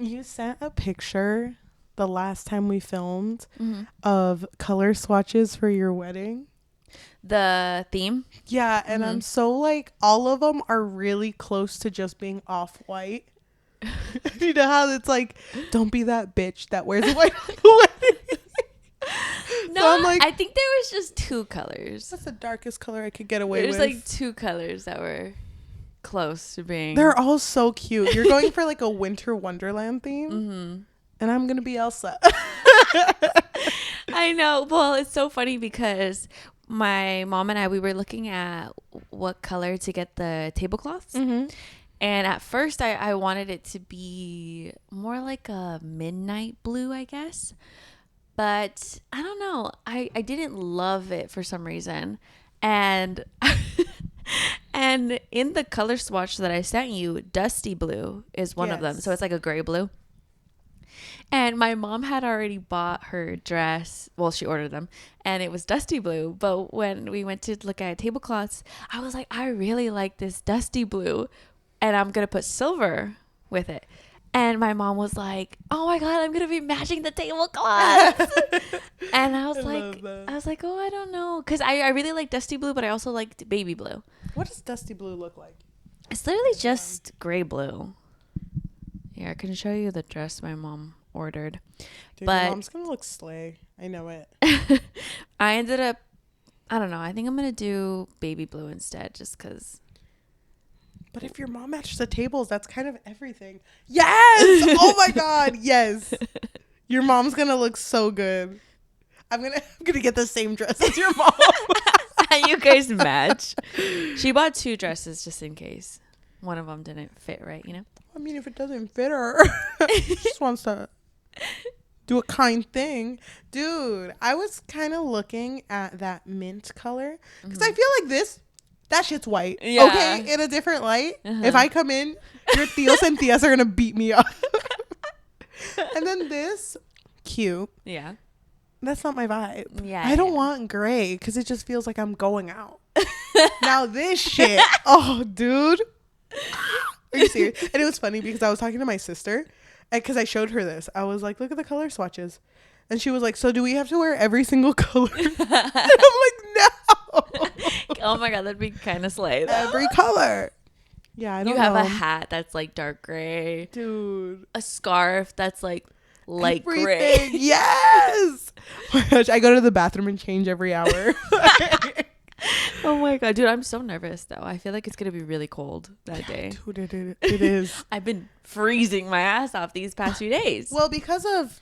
You sent a picture the last time we filmed of color swatches for your wedding. The theme? Yeah, and I'm so like, all of them are really close to just being off-white. You know how it's like, don't be that bitch that wears white on the wedding. No, So I'm like, I think there was just two colors. that's the darkest color I could get away There's with. like two colors that were close to being. They're all so cute. You're going for like a winter wonderland theme, and I'm gonna be Elsa. I know. Well, it's so funny because my mom and I, we were looking at what color to get the tablecloths. And at first I wanted it to be more like a midnight blue, I guess. But I don't know. I didn't love it for some reason. And and in the color swatch that I sent you, dusty blue is one of them. So it's like a gray blue. And my mom had already bought her dress. Well, she ordered them. And it was dusty blue. But when we went to look at tablecloths, I was like, I really like this dusty blue. And I'm going to put silver with it. And my mom was like, oh my God, I'm going to be matching the tablecloths. And I was like, oh, I don't know. Because I really like dusty blue, but I also liked baby blue. What does dusty blue look like? It's literally just gray blue. Here, I can show you the dress my mom ordered. Dude, but your mom's going to look slay. I know it. I ended up, I don't know. I think I'm going to do baby blue instead just because. But if your mom matches the tables, that's kind of everything. Yes! Oh my God, yes. Your mom's gonna look so good. I'm gonna get the same dress as your mom. You guys match. She bought two dresses just in case one of them didn't fit right, you know? I mean, if it doesn't fit her, she just wants to do a kind thing. Dude, I was kind of looking at that mint color because I feel like that shit's white. Yeah. Okay, in a different light. If I come in, your Theos and Theas are going to beat me up. And then this, cute. Yeah. That's not my vibe. Yeah. I don't want gray because it just feels like I'm going out. Now this shit. Oh, dude. Are you serious? And it was funny because I was talking to my sister and because I showed her this. I was like, look at the color swatches. And she was like, so do we have to wear every single color? And I'm like, no. Oh my God, that'd be kind of slay though. Every color. Yeah, I don't know. You have a hat that's like dark gray. Dude. A scarf that's like light Everything. gray. Yes. Oh my gosh, I go to the bathroom and change every hour. Oh my God, dude, I'm so nervous though. I feel like it's going to be really cold that day. Dude, it is. I've been freezing my ass off these past few days. Well, because of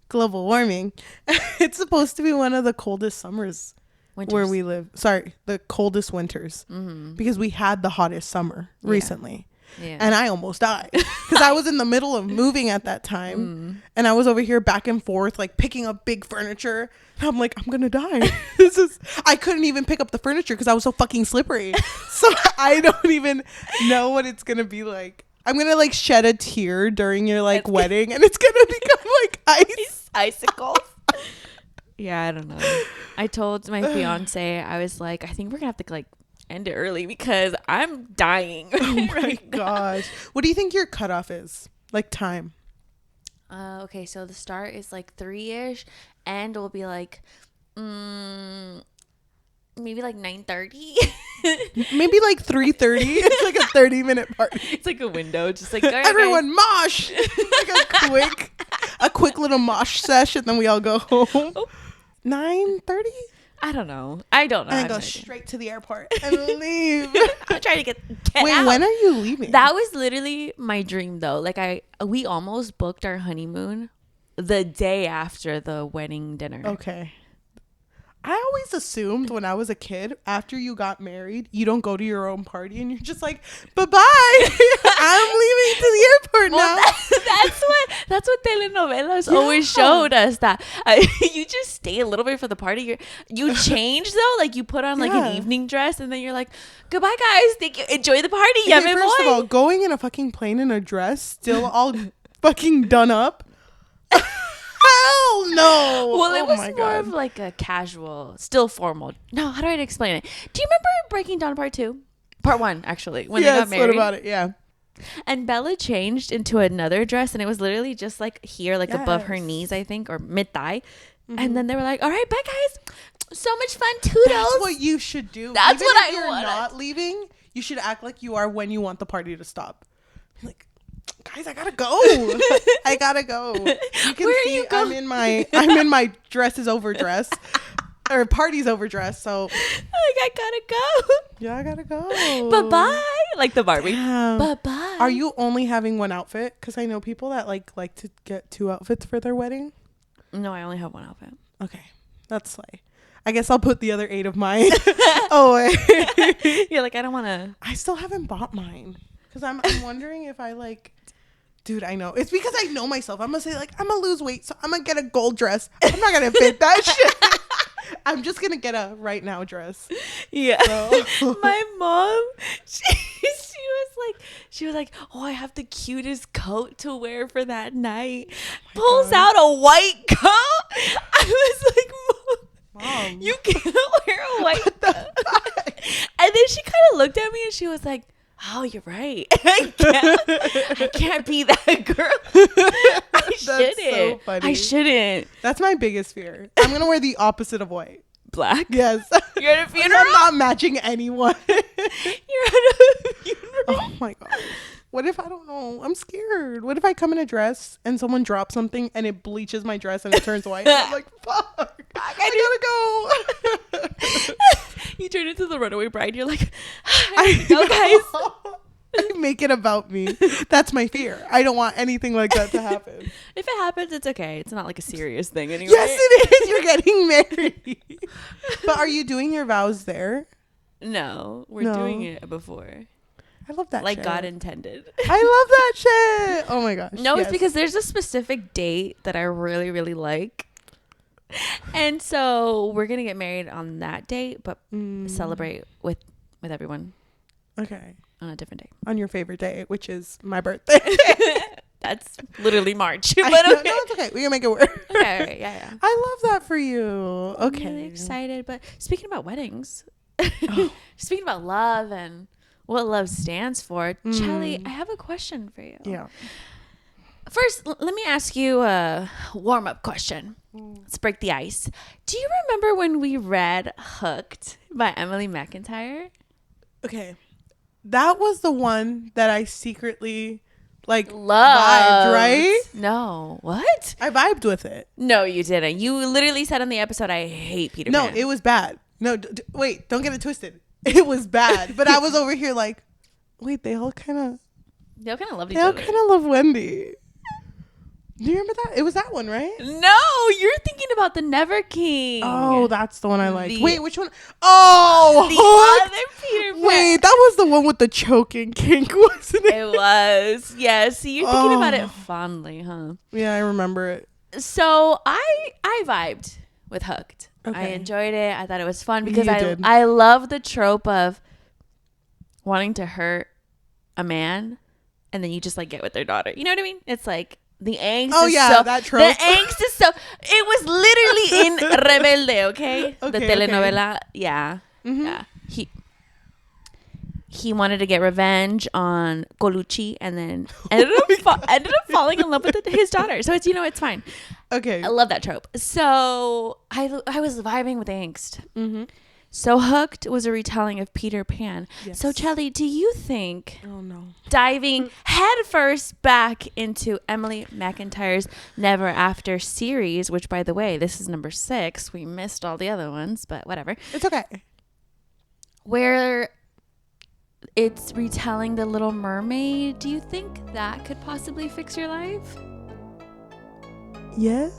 global warming, it's supposed to be one of the coldest summers. Winters. Where we live. Sorry, the coldest winters. Because we had the hottest summer recently. Yeah. And I almost died. Because I was in the middle of moving at that time. And I was over here back and forth, like picking up big furniture. And I'm like, I'm going to die. I couldn't even pick up the furniture because I was so fucking slippery. So I don't even know what it's going to be like. I'm going to like shed a tear during your like wedding. And it's going to become like ice. Icicles. Yeah, I don't know. I told my fiance, I was like, I think we're gonna have to like end it early because I'm dying. Oh my gosh. What do you think your cutoff is? Like time? Okay, so the start is like 3-ish and will be like maybe like 9:30. Maybe like 3:30. It's like a 30-minute party. It's like a window, just like everyone mosh. Like a quick little mosh sesh, and then we all go home. 9:30. I don't know. And then go straight to the airport and leave. I'm trying to get Wait, out. when are you leaving? That was literally my dream though. Like we almost booked our honeymoon the day after the wedding dinner. Okay. I always assumed when I was a kid, after you got married, you don't go to your own party and you're just like, bye-bye. I'm leaving to the airport now. That's what telenovelas always showed us, that you just stay a little bit for the party. You change though, like you put on like an evening dress and then you're like, goodbye guys, thank you, enjoy the party. Okay, first of all, going in a fucking plane in a dress, still all fucking done up. Hell no. Well, it was more of like a casual, still formal. No, how do I explain it? Do you remember Breaking Dawn Part 2? Part 1, actually, when they got married? What about it? Yeah. And Bella changed into another dress, and it was literally just like here, like above her Yes. knees, I think, or mid thigh. And then they were like, "All right, bye, guys. So much fun, toodles." That's what you should do. That's Even what if I you're wanted. not leaving, you should act like you are when you want the party to stop. Like, guys, I gotta go. I gotta go. You can Where are see you I'm in my dress is overdress. Or party's overdressed, so Like, I gotta go. yeah, I gotta go. Bye-bye. Like the Barbie. Damn. Bye-bye. Are you only having one outfit? Because I know people that like to get 2 outfits for their wedding. No, I only have one outfit. Okay, that's slay. I guess I'll put the other 8 of mine away. You're like, I don't want to. I still haven't bought mine because I'm wondering if I like. Dude, I know. It's because I know myself. I'm gonna say like I'm gonna lose weight, so I'm gonna get a gold dress. I'm not gonna fit that shit. I'm just gonna get a right now dress. Yeah. So. My mom, she was like, oh, I have the cutest coat to wear for that night. Pulls out a white coat. I was like, Mom, you can't wear a white coat. And then she kind of looked at me and she was like, oh, you're right. I can't be that girl. I shouldn't. So funny. I shouldn't. That's my biggest fear. I'm gonna wear the opposite of white. Black? Yes. You're at a funeral? I'm not matching anyone. You're at a funeral? Oh my god. What if I don't know? I'm scared. What if I come in a dress and someone drops something and it bleaches my dress and it turns white? And I'm like, fuck. I gotta go. You turn into the runaway bride. You're like, I have to go, guys. I make it about me. That's my fear. I don't want anything like that to happen. If it happens, it's okay. It's not like a serious thing anyway. Yes, it is. You're getting married. But are you doing your vows there? No, we're No. doing it before. I love that Like shit. God intended. I love that shit. Oh my gosh. No, yes. it's because there's a specific date that I really, really like. And so we're going to get married on that date, but celebrate with everyone Okay. on a different day. On your favorite day, which is my birthday. That's literally March. No, But okay. it's okay. We can make it work. Okay, all right, yeah. I love that for you. Okay. I'm really excited. But speaking about weddings, Oh. speaking about love and what love stands for, Cheli, I have a question for you. Yeah. First, let me ask you a warm-up question. Let's break the ice. Do you remember when we read Hooked by Emily McIntire? Okay. That was the one that I secretly like Loved. vibed, right? No. What? I vibed with it. No, you didn't. You literally said on the episode, I hate Peter No, Pan. it was bad. No, wait, don't get it twisted. It was bad. But I was over here like, wait, they all kind of loved each They all other. kind of love Wendy. Do you remember that? It was that one, right? No, you're thinking about the Never King. Oh, that's the one I like. The- Wait, which one? Oh, the Hooked? other Peter Pan. Wait, that was the one with the choking kink, wasn't it? It was. Yes. See, you're thinking about Oh. it fondly, huh? Yeah, I remember it. So I vibed with Hooked. I Okay. enjoyed it. I thought it was fun because You did. I love the trope of wanting to hurt a man and then you just like get with their daughter. You know what I mean? It's like the angst Oh, is yeah, so that trope. the angst is so it was literally in Rebelde, okay? The Okay, telenovela. Yeah. Mhm. Yeah. He wanted to get revenge on Colucci and then ended up falling in love with his daughter. So it's it's fine. Okay. I love that trope. So I was vibing with angst. Mm-hmm. So Hooked was a retelling of Peter Pan. Yes. So Cheli, do you think Oh, no. diving headfirst back into Emily McIntire's Never After series, which by the way, this is number 6. We missed all the other ones, but whatever. It's okay. Where it's retelling the Little Mermaid, do you think that could possibly fix your life? Yes.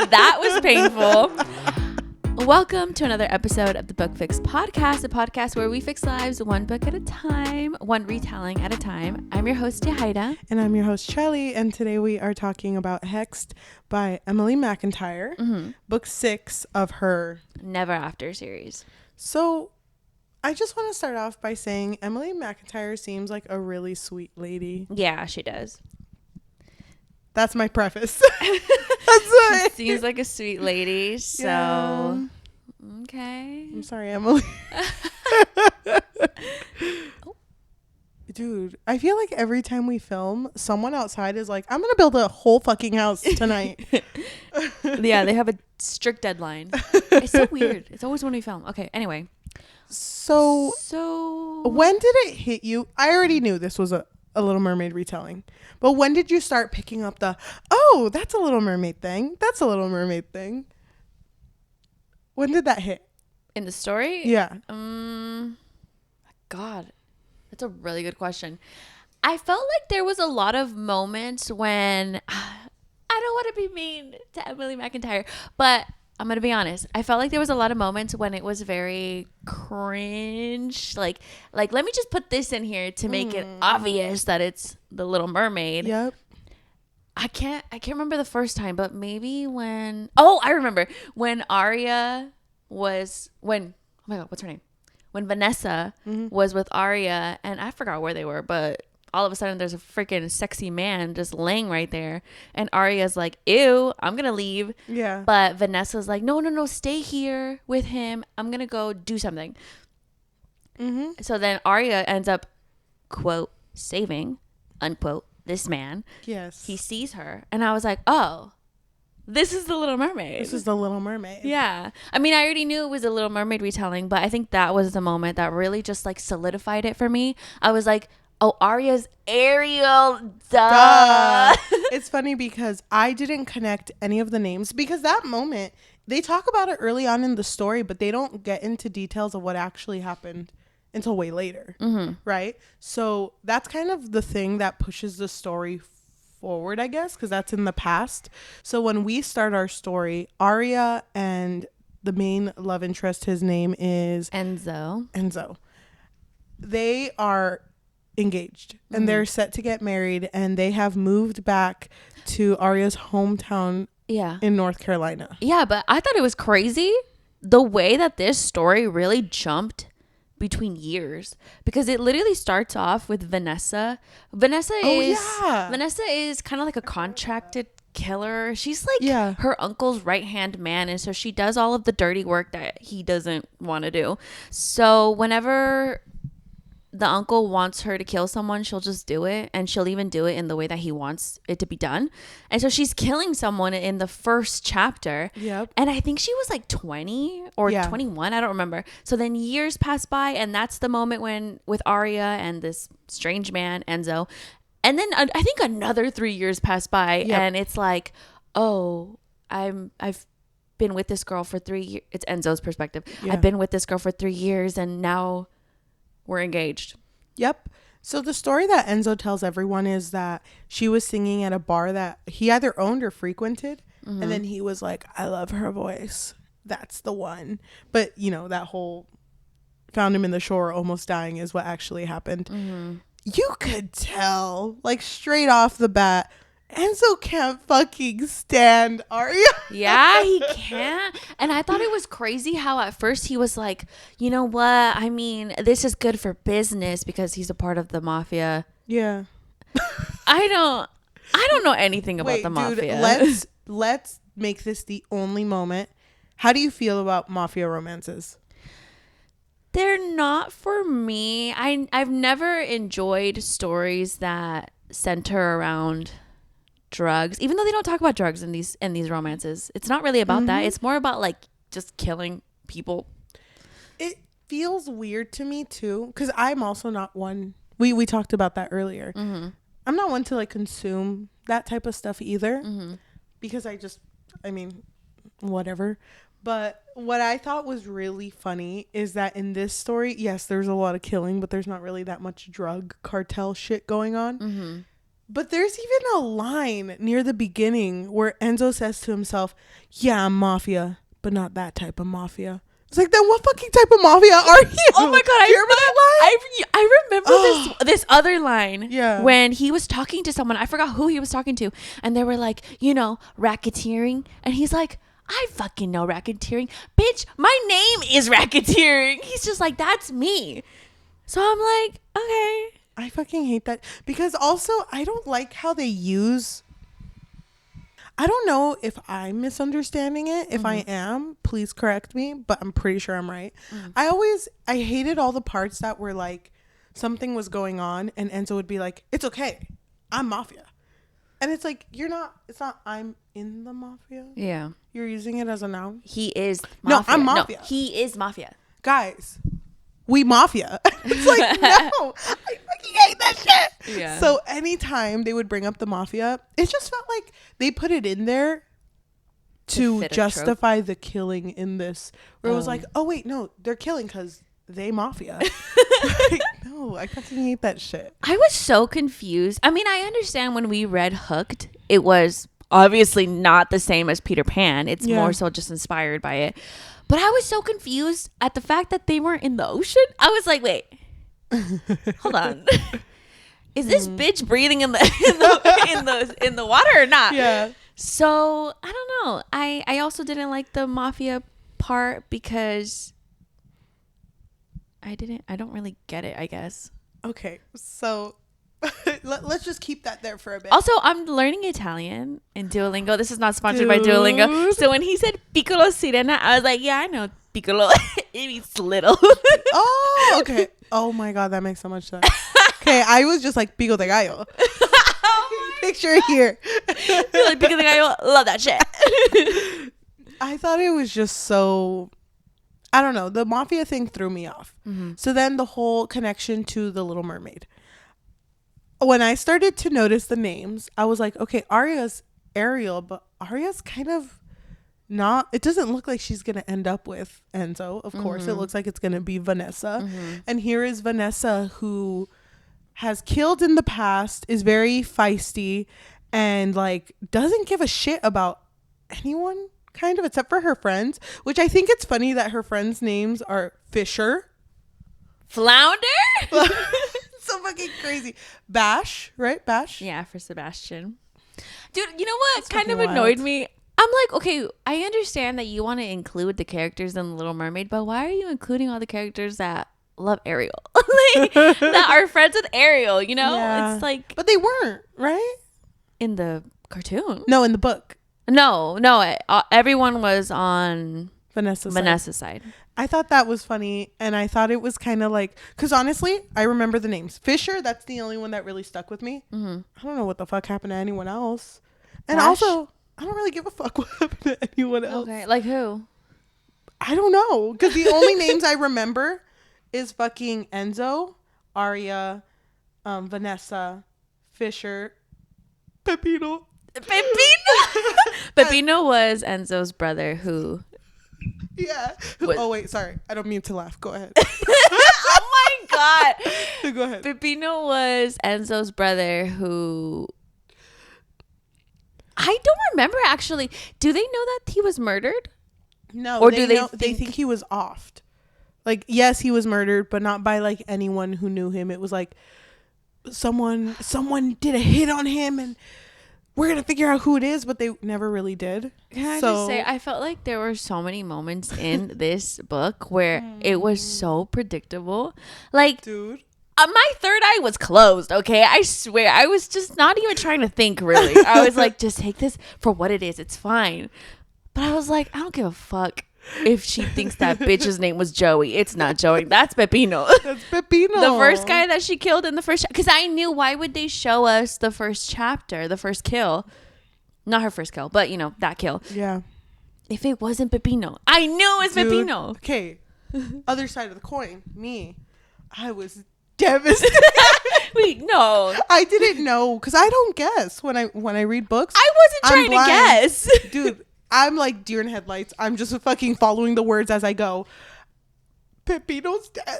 That was painful. Welcome to another episode of the Book Fix Podcast, a podcast where we fix lives one book at a time, one retelling at a time. I'm your host, Yajaira. And I'm your host, Cheli, and today we are talking about Hexed by Emily McIntire, book 6 of her. Never After series. So I just want to start off by saying Emily McIntire seems like a really sweet lady. Yeah, she does. That's my preface. That's it. Seems like a sweet lady. So, Yeah. okay. I'm sorry, Emily. Dude, I feel like every time we film, someone outside is like, I'm gonna build a whole fucking house tonight. Yeah, they have a strict deadline. It's so weird. It's always when we film. Okay, anyway. So when did it hit you? I already knew this was a Little Mermaid retelling. But when did you start picking up that's a Little Mermaid thing? That's a Little Mermaid thing. When did that hit? In the story? Yeah. God, that's a really good question. I felt like there was a lot of moments when I don't want to be mean to Emily McIntire, but I'm going to be honest. I felt like there was a lot of moments when it was very cringe. Like let me just put this in here to make it obvious that it's the Little Mermaid. Yep. I can't remember the first time, but maybe I remember when Aria was oh my God, what's her name? When Venesa was with Aria, and I forgot where they were, but all of a sudden there's a freaking sexy man just laying right there, and Aria's like, ew, I'm gonna leave. Yeah. But Vanessa's like, no, stay here with him. I'm gonna go do something. So then Aria ends up, quote, saving, unquote, this man. Yes. He sees her, and I was like, oh, this is the Little Mermaid. This is the Little Mermaid. Yeah. I mean, I already knew it was a Little Mermaid retelling, but I think that was the moment that really just like solidified it for me. I was like, oh, Aria's Ariel. Duh. It's funny because I didn't connect any of the names because that moment, they talk about it early on in the story, but they don't get into details of what actually happened until way later. Right? So that's kind of the thing that pushes the story forward, I guess, because that's in the past. So when we start our story, Aria and the main love interest, his name is Enzo. They are engaged and they're set to get married, and they have moved back to Aria's hometown in North Carolina. Yeah, but I thought it was crazy the way that this story really jumped between years, because it literally starts off with Venesa is kind of like a contracted killer. She's like her uncle's right hand man, and so she does all of the dirty work that he doesn't want to do. So whenever the uncle wants her to kill someone, she'll just do it, and she'll even do it in the way that he wants it to be done. And so she's killing someone in the first chapter. Yep. And I think she was like 20 or 21, I don't remember. So then years pass by, and that's the moment when with Aria and this strange man Enzo, and then I think another 3 years pass by, and it's like, oh, I've been with this girl for 3 years. It's Enzo's perspective. I've been with this girl for 3 years, and now we're engaged. Yep. So the story that Enzo tells everyone is that she was singing at a bar that he either owned or frequented. And then he was like, I love her voice. That's the one. But, that whole found him in the shore almost dying is what actually happened. You could tell, like, straight off the bat, Enzo can't fucking stand Aria. Yeah, he can't. And I thought it was crazy how at first he was like, you know what? I mean, this is good for business because he's a part of the mafia. Yeah. I don't know anything about the mafia. Dude, let's make this the only moment. How do you feel about mafia romances? They're not for me. I've never enjoyed stories that center around drugs, even though they don't talk about drugs in these romances. It's not really about that. It's more about like just killing people. It feels weird to me too, because I'm also not one. We talked about that earlier. I'm not one to like consume that type of stuff either, because I mean, whatever. But what I thought was really funny is that in this story, yes, there's a lot of killing, but there's not really that much drug cartel shit going on. But there's even a line near the beginning where Enzo says to himself, yeah, I'm mafia, but not that type of mafia. It's like, then what fucking type of mafia are you? Oh my God, you remember that line? I remember this other line. Yeah. When he was talking to someone, I forgot who he was talking to, and they were like, racketeering. And he's like, I fucking know racketeering. Bitch, my name is racketeering. He's just like, that's me. So I'm like, okay. I fucking hate that, because also I don't like how they use, I don't know if I'm misunderstanding it. If I am, please correct me, but I'm pretty sure I'm right. I hated all the parts that were like, something was going on, and Enzo would be like, "It's okay, I'm mafia," and it's like you're not. It's not. I'm in the mafia. Yeah, you're using it as a noun. He is mafia. No, I'm mafia. No, he is mafia. Guys, we mafia. It's like, no, I fucking hate that shit. Yeah. So anytime they would bring up the mafia, it just felt like they put it in there to justify the killing in this, where it was like, oh wait, no, they're killing because they mafia. Like, no, I fucking hate that shit. I was so confused. I mean, I understand when we read Hooked, it was obviously not the same as Peter Pan. It's more so just inspired by it. But I was so confused at the fact that they weren't in the ocean. I was like, wait, hold on. Is this bitch breathing in the water or not? Yeah. So I don't know. I also didn't like the mafia part because I don't really get it, I guess. Okay, so let's just keep that there for a bit. Also, I'm learning Italian in Duolingo. This is not sponsored by Duolingo. So when he said piccolo sirena, I was like, yeah, I know piccolo. It means little. Oh, okay. Oh my God, that makes so much sense. Okay, I was just like pico de gallo. Picture it here. Like pico de gallo, love that shit. I thought it was just so, I don't know. The mafia thing threw me off. Mm-hmm. So then the whole connection to the Little Mermaid. When I started to notice the names, I was like, okay, Aria's Ariel, but Aria's kind of not, it doesn't look like she's going to end up with Enzo. Of course, it looks like it's going to be Venesa. Mm-hmm. And here is Venesa, who has killed in the past, is very feisty, and like doesn't give a shit about anyone, kind of, except for her friends, which I think it's funny that her friends' names are Fisher. Flounder? So fucking crazy. Bash, right? Bash? Yeah, for Sebastian. Dude, you know what? That's kind of annoyed me. I'm like, okay, I understand that you want to include the characters in The Little Mermaid, but why are you including all the characters that love Ariel? Like, that are friends with Ariel, you know? Yeah. It's like... But they weren't, right? In the cartoon? No, in the book. No. Everyone was on Venesa's side. I thought that was funny, and I thought it was kind of like, because honestly, I remember the names. Fisher, that's the only one that really stuck with me. Mm-hmm. I don't know what the fuck happened to anyone else. And also, I don't really give a fuck what happened to anyone else. Okay, like who? I don't know, because the only names I remember is fucking Enzo, Aria, Venesa, Fisher, Pepino. Pepino was Enzo's brother who... Yeah. Oh, wait. Sorry. I don't mean to laugh. Go ahead. Oh, my God. Go ahead. Pepino was Enzo's brother who... I don't remember, actually. Do they know that he was murdered? No. Or they think he was offed. Like, yes, he was murdered, but not by, like, anyone who knew him. It was like someone did a hit on him, and we're going to figure out who it is, but they never really did. Can I just say, I felt like there were so many moments in this book where it was so predictable. Like, dude, my third eye was closed, okay? I swear. I was just not even trying to think, really. I was like, just take this for what it is. It's fine. But I was like, I don't give a fuck if she thinks that bitch's name was Joey. It's not Joey. That's Pepino. That's Pepino. The first guy that she killed in the first... Because I knew, why would they show us the first chapter, the first kill? Not her first kill, but, you know, that kill. Yeah. If it wasn't Pepino. I knew it was Pepino. Okay. Other side of the coin. Me. I was devastated. Wait, no. I didn't know, because I don't guess when I read books. I wasn't trying to guess. Dude, I'm like deer in headlights. I'm just fucking following the words as I go. Pepino's dead.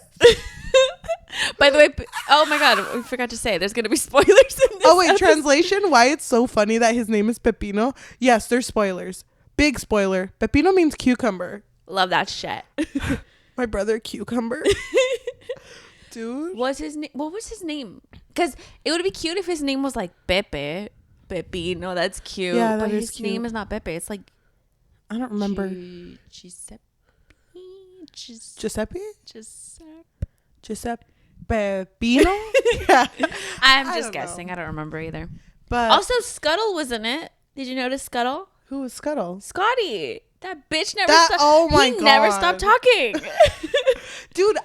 By the way, oh my God, we forgot to say there's going to be spoilers in this episode. Translation, why it's so funny that his name is Pepino. Yes, there's spoilers. Big spoiler. Pepino means cucumber. Love that shit. My brother, Cucumber. Dude. What was his name? Because it would be cute if his name was like Pepe. Pepino, that's cute. Yeah, that but is his cute. name is not Pepe. It's like... I don't remember. Giuseppe? Giuseppe Pepino? Yeah. I'm just guessing. I don't remember either. But also, Scuttle was in it. Did you notice Scuttle? Who was Scuttle? Scotty. That bitch never stopped. Oh my God. He never stopped talking. Dude,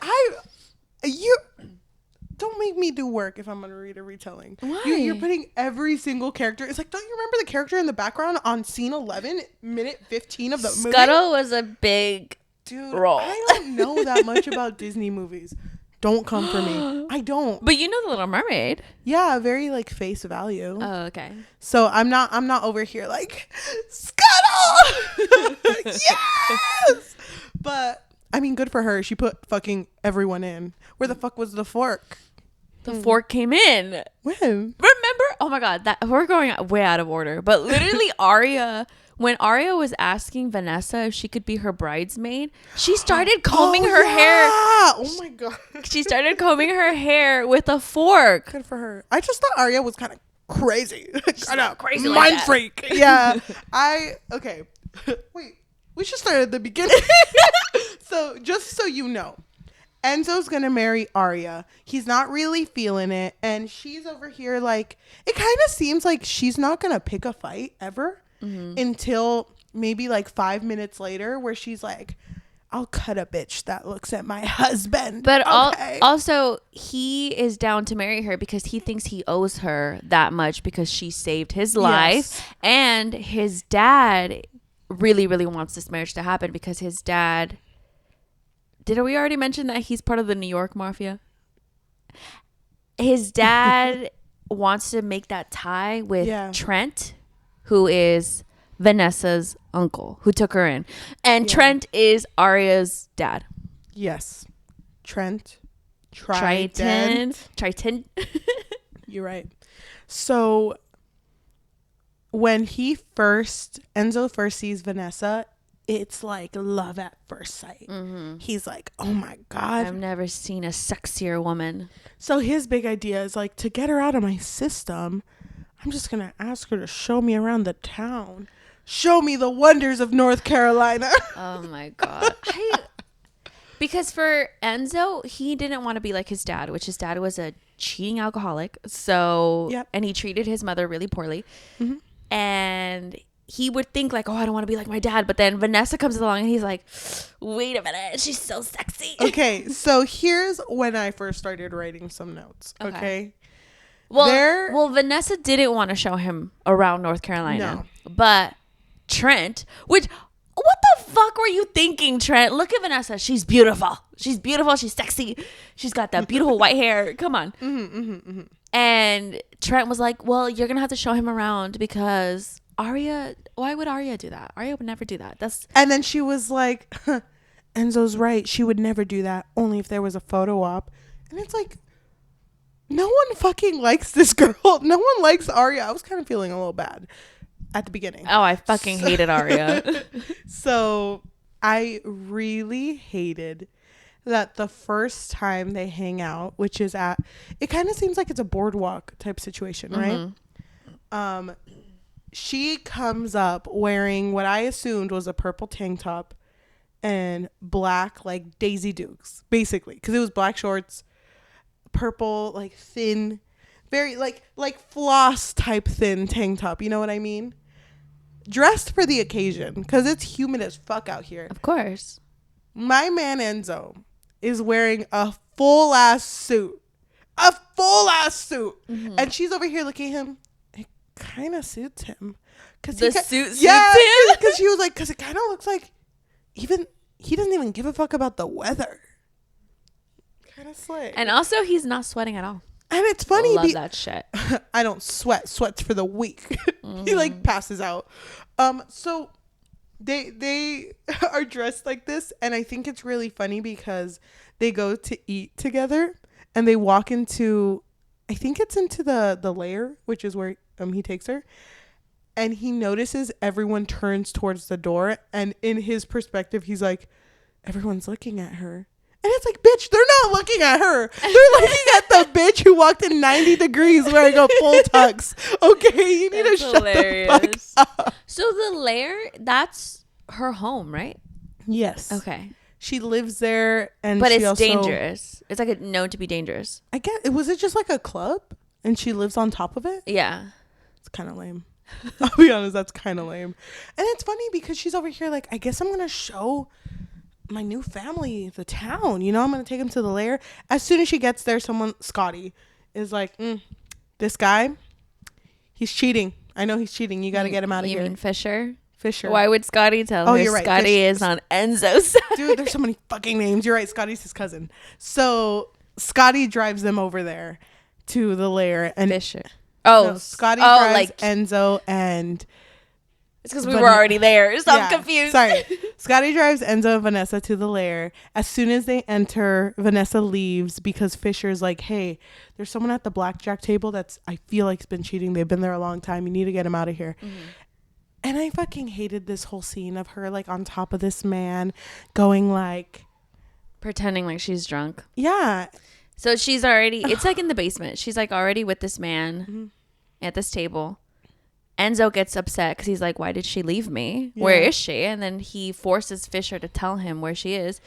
don't make me do work if I'm gonna read a retelling. Why? You're putting every single character. It's like, don't you remember the character in the background on scene 11, minute 15 of the movie? Scuttle was a big role. I don't know that much about Disney movies. Don't come for me. I don't. But you know the Little Mermaid. Yeah, very like face value. Oh, okay. So I'm not over here like Scuttle. Yes. But I mean, good for her. She put fucking everyone in. Where the fuck was the fork? The fork came in. When? Remember? Oh my god, that we're going way out of order. But literally, Arya, when Arya was asking Venesa if she could be her bridesmaid, she started combing her hair. Oh my god. She started combing her hair with a fork. Good for her. I just thought Arya was kind of crazy. Kind of crazy mind like that. freak. Yeah. Okay. Wait. We should start at the beginning. So just so you know, Enzo's gonna marry Arya. He's not really feeling it, and she's over here like, it kind of seems like she's not gonna pick a fight ever until maybe like 5 minutes later, where she's like, I'll cut a bitch that looks at my husband. But okay. Also, he is down to marry her because he thinks he owes her that much because she saved his life. Yes. And his dad really, really wants this marriage to happen because his dad... Did we already mention that he's part of the New York mafia? His dad wants to make that tie with Trent, who is Venesa's uncle, who took her in. And Trent is Arya's dad. Yes. Trent. Triton. You're right. So when Enzo first sees Venesa, it's like love at first sight. He's like, oh my God. I've never seen a sexier woman. So his big idea is like, to get her out of my system, I'm just going to ask her to show me around the town. Show me the wonders of North Carolina. Oh my God. Because for Enzo, he didn't want to be like his dad, which his dad was a cheating alcoholic. So, and he treated his mother really poorly. And he would think like, oh, I don't want to be like my dad. But then Venesa comes along and he's like, wait a minute, she's so sexy. Okay, so here's when I first started writing some notes. Okay. Well, Venesa didn't want to show him around North Carolina. No. But Trent, what the fuck were you thinking, Trent? Look at Venesa. She's beautiful. She's beautiful. She's sexy. She's got that beautiful white hair. Come on. And Trent was like, well, you're going to have to show him around because Arya, why would Arya do that? Arya would never do that. And then she was like, Enzo's right. She would never do that. Only if there was a photo op. And it's like, no one fucking likes this girl. No one likes Arya. I was kind of feeling a little bad at the beginning. Oh, I fucking hated Arya. So I really hated that the first time they hang out, which is it kind of seems like it's a boardwalk type situation, right? She comes up wearing what I assumed was a purple tank top and black like Daisy Dukes, basically, because it was black shorts, purple like thin, very like floss type thin tank top. You know what I mean? Dressed for the occasion because it's humid as fuck out here. Of course. My man Enzo is wearing a full ass suit, and she's over here looking at him. Kind of suits him because the suit suits him because she was like, because it kind of looks like even he doesn't even give a fuck about the weather. Kind of slick. And also he's not sweating at all. And it's funny. I love that shit. I don't sweat. Sweats for the weak. He like passes out. So they are dressed like this, and I think it's really funny because they go to eat together and they walk into, I think it's into the lair, which is where he takes her, and he notices everyone turns towards the door, and in his perspective he's like, everyone's looking at her. And it's like, bitch, they're not looking at her. They're looking at the bitch who walked in 90 degrees wearing a full tux. Okay, you need to shut the fuck up. So the lair, that's her home, right? Yes. Okay. She lives there, but it's dangerous. It's like known to be dangerous. I guess, was it just like a club and she lives on top of it? Yeah. It's kind of lame. I'll be honest, that's kind of lame. And it's funny because she's over here like, I guess I'm going to show my new family, the town. You know, I'm gonna take him to the lair. As soon as she gets there, Scotty, is like, this guy, he's cheating. I know he's cheating. You got to get him out of here. You mean Fisher? Fisher. Why would Scotty tell her? You're right. Scotty is on Enzo's side. Dude, there's so many fucking names. You're right. Scotty's his cousin. So Scotty drives them over there to the lair. And Fisher. Oh, no, Scotty drives like Enzo and... It's because we were already there, so I'm confused. Sorry. Scotty drives Enzo and Vanessa to the lair. As soon as they enter, Vanessa leaves because Fisher's like, hey, there's someone at the blackjack table that's, I feel like, has been cheating. They've been there a long time. You need to get him out of here. Mm-hmm. And I fucking hated this whole scene of her, like, on top of this man going, like... Pretending like she's drunk. Yeah. So she's already... It's like in the basement. She's, like, already with this man at this table. Enzo gets upset because he's like, why did she leave me? Yeah. Where is she? And then he forces Fisher to tell him where she is.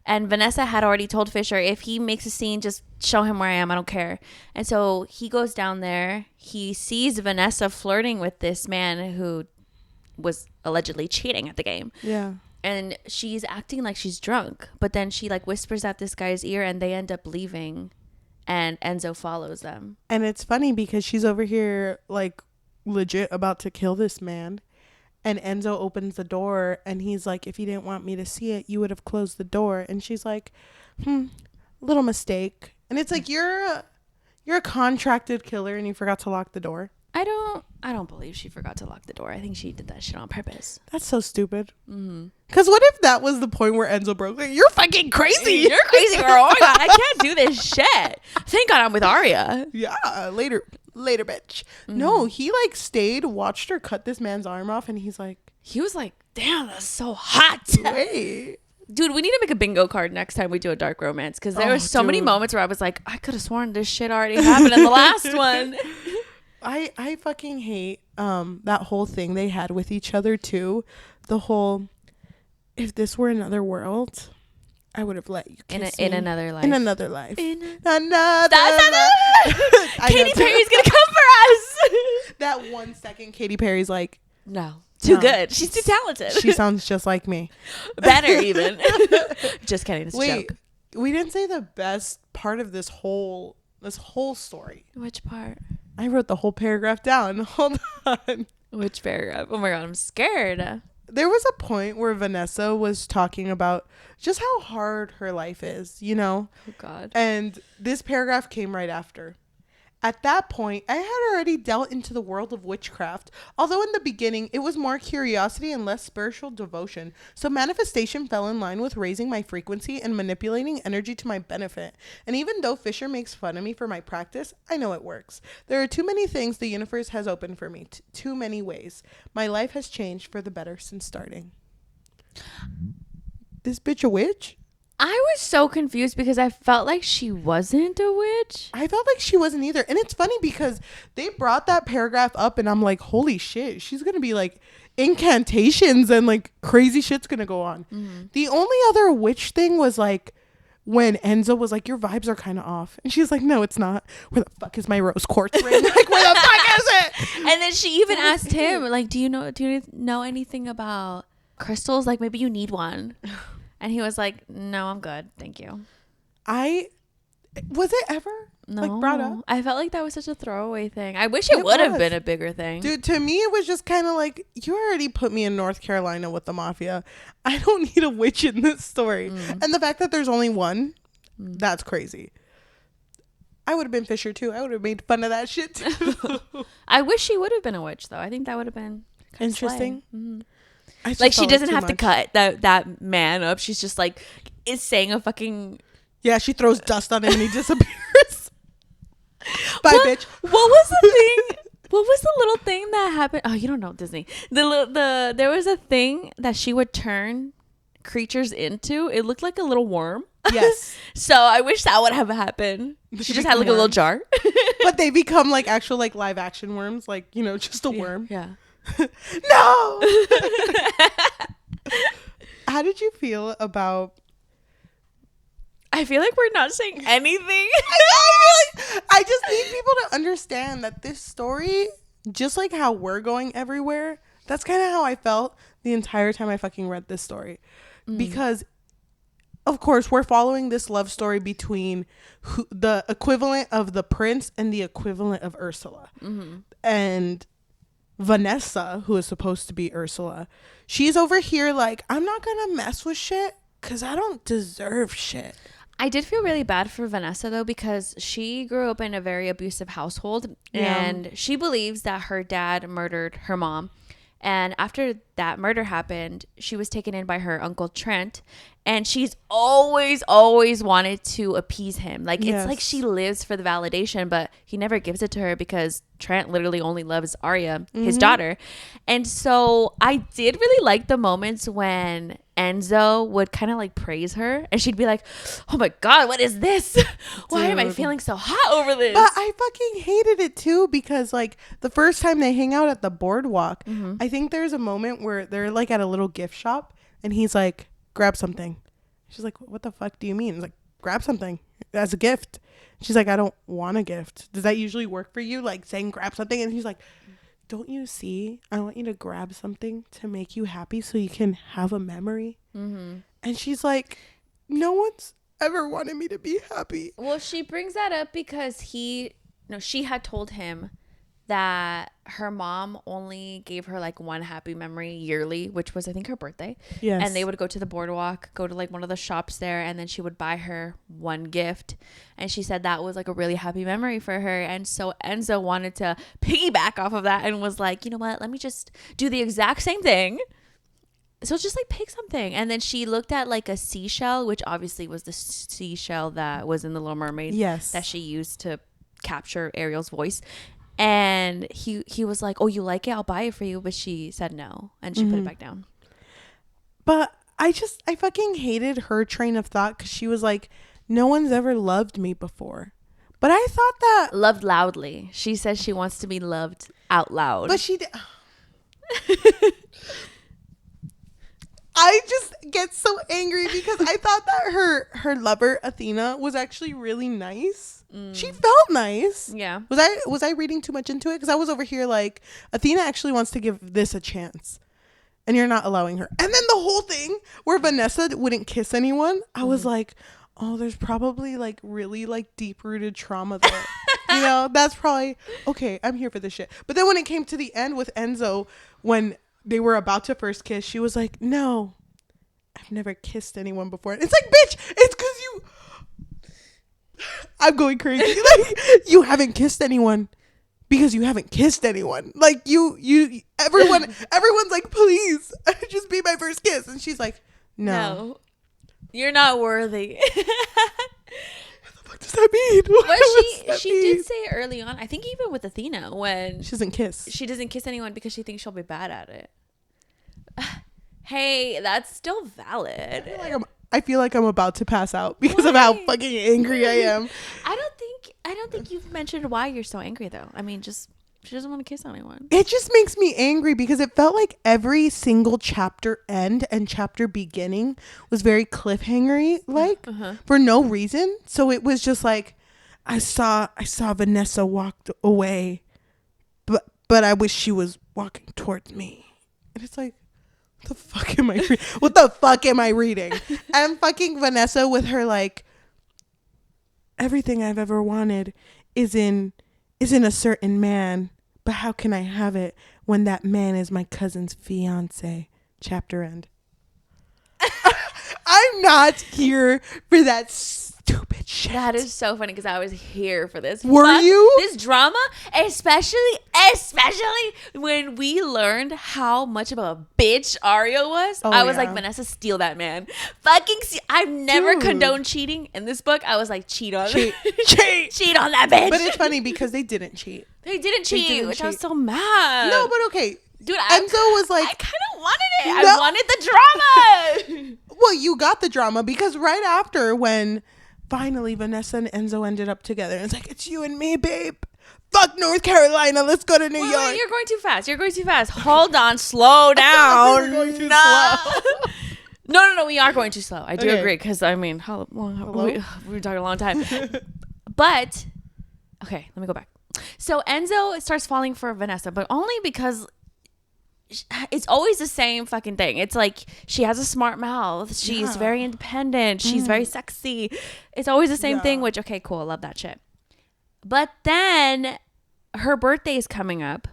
And Vanessa had already told Fisher, if he makes a scene, just show him where I am. I don't care. And so he goes down there. He sees Vanessa flirting with this man who was allegedly cheating at the game. Yeah. And she's acting like she's drunk. But then she like whispers at this guy's ear and they end up leaving. And Enzo follows them. And it's funny because she's over here like legit about to kill this man, and Enzo opens the door and he's like, if you didn't want me to see it, you would have closed the door. And she's like, little mistake. And it's like, you're a contracted killer and you forgot to lock the door. I don't believe she forgot to lock the door. I think she did that shit on purpose. That's so stupid. Because what if that was the point where Enzo broke? Like, you're fucking crazy. You're crazy, girl. Oh my god, I can't do this shit. Thank God I'm with Arya. Yeah, later bitch. No, he like stayed, watched her cut this man's arm off, and he was like, damn, that's so hot. Wait. Dude, we need to make a bingo card next time we do a dark romance, because there were so many moments where I was like, I could have sworn this shit already happened in the last one. I fucking hate that whole thing they had with each other too. The whole, if this were another world, I would have let you kiss me. In another life. In another life. In another life. Katy Perry's gonna come for us. That 1 second, Katy Perry's like, no. Too good. She's too talented. She sounds just like me. Better even. Just kidding. It's a joke. We didn't say the best part of this whole story. Which part? I wrote the whole paragraph down. Hold on. Which paragraph? Oh my god, I'm scared. There was a point where Vanessa was talking about just how hard her life is, you know? Oh god. And this paragraph came right after. At that point, I had already delved into the world of witchcraft, although in the beginning it was more curiosity and less spiritual devotion. So manifestation fell in line with raising my frequency and manipulating energy to my benefit. And even though Fisher makes fun of me for my practice, I know it works. There are too many things the universe has opened for me, too many ways. My life has changed for the better since starting. This bitch a witch? I was so confused because I felt like she wasn't a witch. I felt like she wasn't either. And it's funny because they brought that paragraph up and I'm like, holy shit, she's going to be like incantations and like crazy shit's going to go on. Mm-hmm. The only other witch thing was like when Enzo was like, your vibes are kind of off. And she's like, no, it's not. Where the fuck is my rose quartz ring? Like, where the fuck is it? And then she even asked him, like, do you know anything about crystals? Like, maybe you need one. And he was like, no, I'm good. Thank you. Was it ever like brought up? I felt like that was such a throwaway thing. I wish it would have been a bigger thing. Dude, to me, it was just kind of like, you already put me in North Carolina with the mafia. I don't need a witch in this story. And the fact that there's only one, that's crazy. I would have been Fisher too. I would have made fun of that shit too. I wish she would have been a witch though. I think that would have been interesting. Like she doesn't have to cut that man up. She's just like is saying a fucking she throws dust on him and he disappears. Bye, bitch. What was the thing? What was the little thing that happened? Oh, you don't know Disney. There was a thing that she would turn creatures into. It looked like a little worm. Yes. So I wish that would have happened. She just had like a little jar. But they become like actual like live action worms, like, you know, just a worm. Yeah. No. How did you feel about? I feel like we're not saying anything. I just need people to understand that this story, just like how we're going everywhere, that's kind of how I felt the entire time I fucking read this story. Because of course, we're following this love story between the equivalent of the prince and the equivalent of Ursula. Mm-hmm. And Venesa, who is supposed to be Ursula, she's over here like, I'm not going to mess with shit because I don't deserve shit. I did feel really bad for Venesa, though, because she grew up in a very abusive household. Yeah. And she believes that her dad murdered her mom. And after that murder happened, she was taken in by her uncle Trent. And she's always wanted to appease him. Like, yes. It's like she lives for the validation, but he never gives it to her because Trent literally only loves Arya, his daughter. And so I did really like the moments when Enzo would kind of like praise her. And she'd be like, oh my God, what is this? Why am I feeling so hot over this? But I fucking hated it too because like the first time they hang out at the boardwalk, I think there's a moment where they're like at a little gift shop and he's like, grab something. She's like, what the fuck do you mean? He's like, grab something as a gift. She's like, I don't want a gift. Does that usually work for you? Like saying grab something? And he's like, don't you see? I want you to grab something to make you happy so you can have a memory. And she's like, no one's ever wanted me to be happy. Well, she brings that up because she had told him that her mom only gave her like one happy memory yearly, which was I think her birthday. Yes. And they would go to the boardwalk, go to like one of the shops there, and then she would buy her one gift. And she said that was like a really happy memory for her. And so Enzo wanted to piggyback off of that and was like, you know what, let me just do the exact same thing. So just like pick something. And then she looked at like a seashell, which obviously was the seashell that was in the Little Mermaid. Yes. That she used to capture Ariel's voice. And he was like, oh, you like it? I'll buy it for you. But she said no. And she put it back down. But I fucking hated her train of thought because she was like, no one's ever loved me before. But I thought that. Loved loudly. She says she wants to be loved out loud. But she did. I just get so angry because I thought that her lover, Athena, was actually really nice. She felt nice. Yeah. Was I reading too much into it? Because I was over here like, Athena actually wants to give this a chance. And you're not allowing her. And then the whole thing where Venesa wouldn't kiss anyone, I was like, oh, there's probably like really like deep-rooted trauma there. You know, that's probably, okay, I'm here for this shit. But then when it came to the end with Enzo, when they were about to first kiss, she was like, no, I've never kissed anyone before. It's like, bitch, it's because you... I'm going crazy. Like, you haven't kissed anyone because you haven't kissed anyone. Like, everyone's like, please, just be my first kiss. And she's like, no. You're not worthy. What the fuck does that mean? Well, she did say early on, I think even with Athena, when she doesn't kiss. She doesn't kiss anyone because she thinks she'll be bad at it. Hey, that's still valid. I feel like I'm about to pass out because of how fucking angry I am. I don't think you've mentioned why you're so angry though. I mean, just she doesn't want to kiss anyone. It just makes me angry because it felt like every single chapter end and chapter beginning was very cliffhangery like for no reason. So it was just like I saw Venesa walked away, but I wish she was walking towards me. And it's like, what the fuck am I reading? What the fuck am I reading? And fucking Venesa with her like, everything I've ever wanted is in a certain man, but how can I have it when that man is my cousin's fiance? Chapter end. I'm not here for that stupid shit. That is so funny because I was here for this. Were you? This drama, especially when we learned how much of a bitch Arya was. I was like, Venesa, steal that man. Fucking I've never condoned cheating. In this book, I was like, cheat on that bitch. But it's funny because they didn't cheat. They didn't cheat. I was so mad. No, but okay. Dude, Enzo was like, I kind of wanted it. No. I wanted the drama. Well, you got the drama because right after when finally Venesa and Enzo ended up together, and it's like, it's you and me, babe. Fuck North Carolina. Let's go to New York. Wait, you're going too fast. Hold on. Slow down. We're going too slow. No. We are going too slow. I do agree because, I mean, how long? We've talking a long time. But, okay, let me go back. So Enzo starts falling for Venesa, but only because it's always the same fucking thing. It's like she has a smart mouth. She's very independent. She's very sexy. It's always the same thing, which, okay, cool. I love that shit. But then her birthday is coming up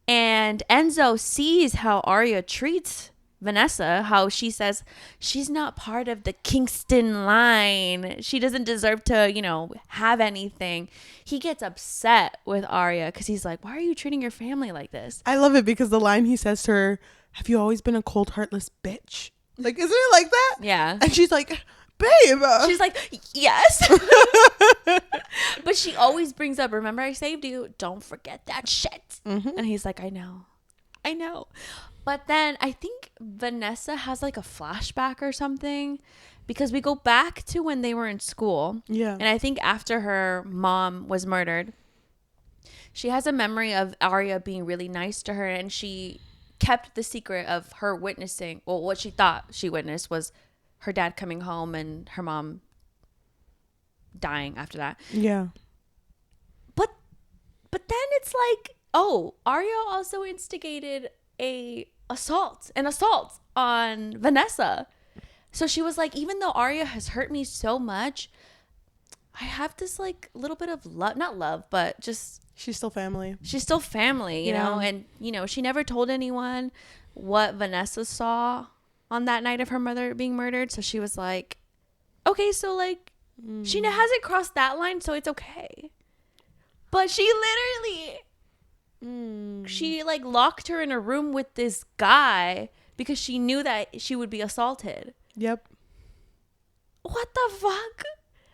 and Enzo sees how Arya treats Venesa, how she says she's not part of the Kingston line. She doesn't deserve to, you know, have anything. He gets upset with Arya because he's like, why are you treating your family like this? I love it because the line he says to her, have you always been a cold, heartless bitch? Like, isn't it like that? Yeah. And she's like, babe. She's like, yes. But she always brings up, remember I saved you? Don't forget that shit. Mm-hmm. And he's like, I know. But then I think Venesa has like a flashback or something because we go back to when they were in school. Yeah. And I think after her mom was murdered, she has a memory of Arya being really nice to her, and she kept the secret of her witnessing, well, what she thought she witnessed was her dad coming home and her mom dying after that. Yeah. But then it's like, oh, Arya also instigated an assault on Venesa. So she was like, even though Arya has hurt me so much, I have this like little bit of love, not love, but just she's still family, you know. And you know, she never told anyone what Venesa saw on that night of her mother being murdered. So she was like, okay, so like she hasn't crossed that line, so it's okay. But she literally she like locked her in a room with this guy because she knew that she would be assaulted. Yep. What the fuck?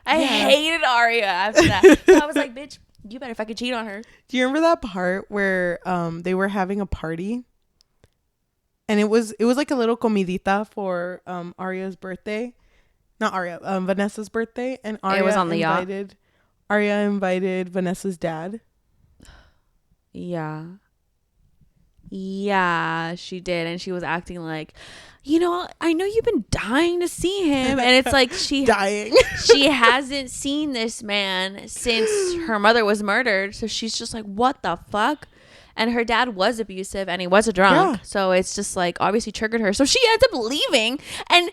I hated Arya after that. So I was like, bitch, you better fucking cheat on her. Do you remember that part where they were having a party? And it was like a little comidita for Arya's birthday. Not Arya, Venesa's birthday. And Arya was on the yacht. Arya invited Venesa's dad. Yeah, she did. And she was acting like, you know, I know you've been dying to see him. And it's like she hasn't seen this man since her mother was murdered. So she's just like, what the fuck? And her dad was abusive and he was a drunk. Yeah. So it's just like obviously triggered her. So she ends up leaving. And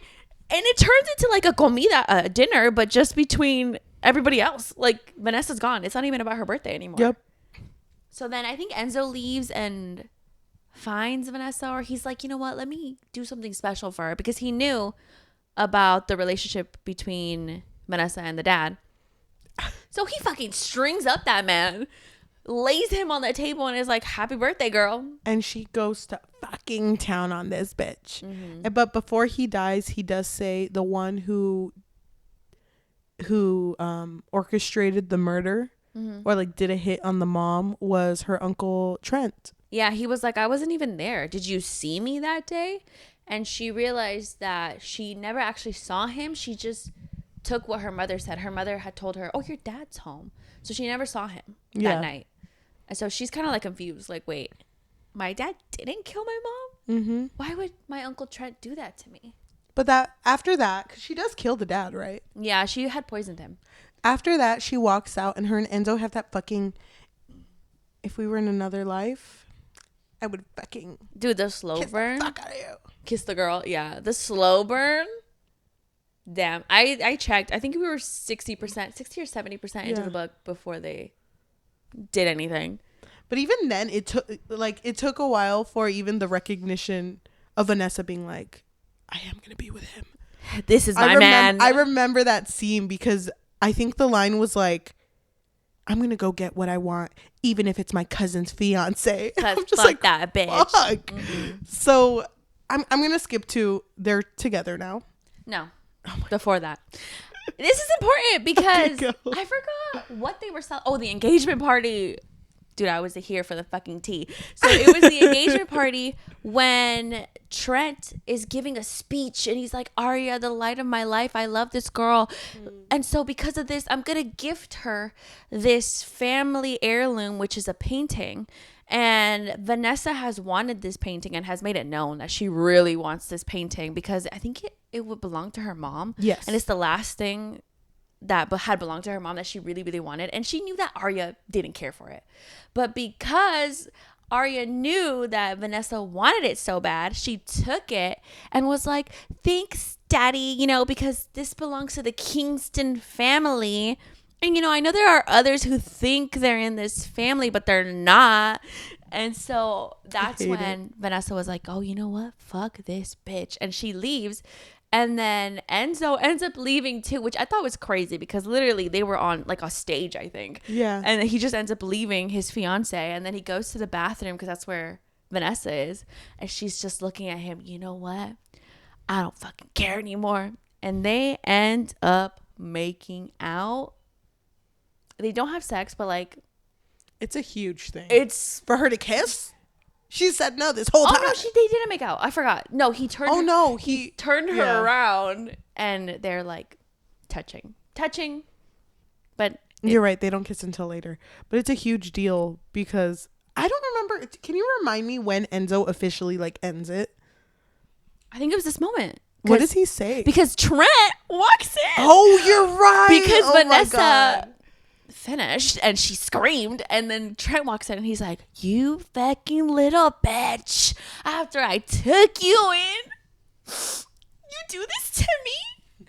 it turns into like a comida, dinner, but just between everybody else. Like Venesa's gone. It's not even about her birthday anymore. Yep. So then I think Enzo leaves and finds Venesa, or he's like, you know what, let me do something special for her, because he knew about the relationship between Venesa and the dad. So he fucking strings up that man, lays him on the table and is like, happy birthday, girl. And she goes to fucking town on this bitch. Mm-hmm. But before he dies, he does say the one who orchestrated the murder, or like did a hit on the mom, was her uncle Trent. Yeah, he was like, I wasn't even there. Did you see me that day? And she realized that she never actually saw him. She just took what her mother said. Her mother had told her, oh, your dad's home. So she never saw him that night. And so she's kind of like confused. Like, wait, my dad didn't kill my mom? Mm-hmm. Why would my Uncle Trent do that to me? But after that, because she does kill the dad, right? Yeah, she had poisoned him. After that, she walks out, and her and Enzo have that fucking, if we were in another life, I would fucking... Dude, the slow burn. The fuck out of you. Kiss the girl. Yeah. The slow burn. Damn. I checked. I think we were 60 or 70% into the book before they did anything. But even then, it took a while for even the recognition of Venesa being like, I am going to be with him. This is my man. I remember that scene because I think the line was like, I'm going to go get what I want, even if it's my cousin's fiance. I'm just fuck like, that bitch. Fuck. Mm-hmm. So I'm going to skip to they're together now. No. Before that. This is important because I forgot what they were selling. Oh, the engagement party. Dude, I was here for the fucking tea. So it was the engagement party when Trent is giving a speech and he's like, Arya, the light of my life. I love this girl. And so because of this, I'm going to gift her this family heirloom, which is a painting. And Venesa has wanted this painting and has made it known that she really wants this painting because I think it would belong to her mom. Yes. And it's the last thing that had belonged to her mom that she really, really wanted. And she knew that Arya didn't care for it. But because Arya knew that Venesa wanted it so bad, she took it and was like, thanks, Daddy, because this belongs to the Kingston family. And, I know there are others who think they're in this family, but they're not. And so that's when Venesa was like, oh, you know what? Fuck this bitch. And she leaves. And then Enzo ends up leaving too, which I thought was crazy because literally they were on like a stage, I think. Yeah. And he just ends up leaving his fiance. And then he goes to the bathroom because that's where Venesa is. And she's just looking at him. You know what? I don't fucking care anymore. And they end up making out. They don't have sex, but like. It's a huge thing. It's. For her to kiss? She said no this whole time. Oh, no, they didn't make out. I forgot. No, he turned her. Oh, no. He turned her around and they're like touching. But. You're right. They don't kiss until later. But it's a huge deal because I don't remember. Can you remind me when Enzo officially like ends it? I think it was this moment. What does he say? Because Trent walks in. Oh, you're right. Because Venesa finished and she screamed, and then Trent walks in and he's like, you fucking little bitch, after I took you in, you do this to me?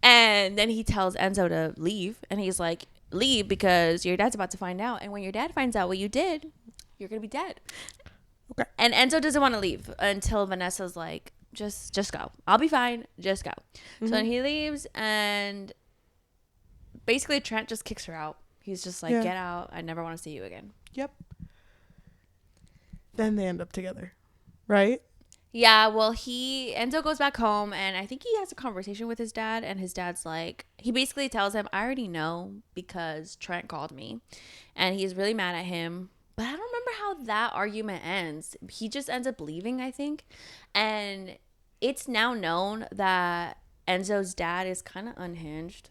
And then he tells Enzo to leave, and he's like, leave because your dad's about to find out, and when your dad finds out what you did, you're gonna be dead. Okay. And Enzo doesn't want to leave until Vanessa's like, just go, I'll be fine, just go. So then he leaves, and basically Trent just kicks her out. He's just like, get out, I never want to see you again. Yep. Then they end up together, right? Yeah, well, Enzo goes back home, and I think he has a conversation with his dad, and his dad's like, he basically tells him, I already know because Trent called me, and he's really mad at him. But I don't remember how that argument ends. He just ends up leaving, I think. And it's now known that Enzo's dad is kind of unhinged.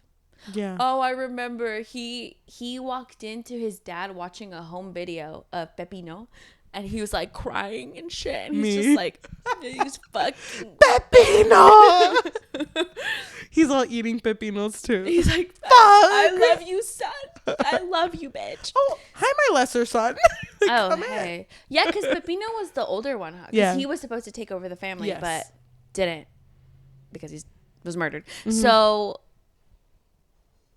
Yeah. Oh, I remember he walked into his dad watching a home video of Pepino, and he was like crying and shit. And he's just like, he's fucking Pepino. He's all eating pepinos too. He's like, I love you, son. I love you, bitch. Oh, hi, my lesser son. Oh, hey. Yeah, because Pepino was the older one, huh? Because he was supposed to take over the family, but didn't because he was murdered.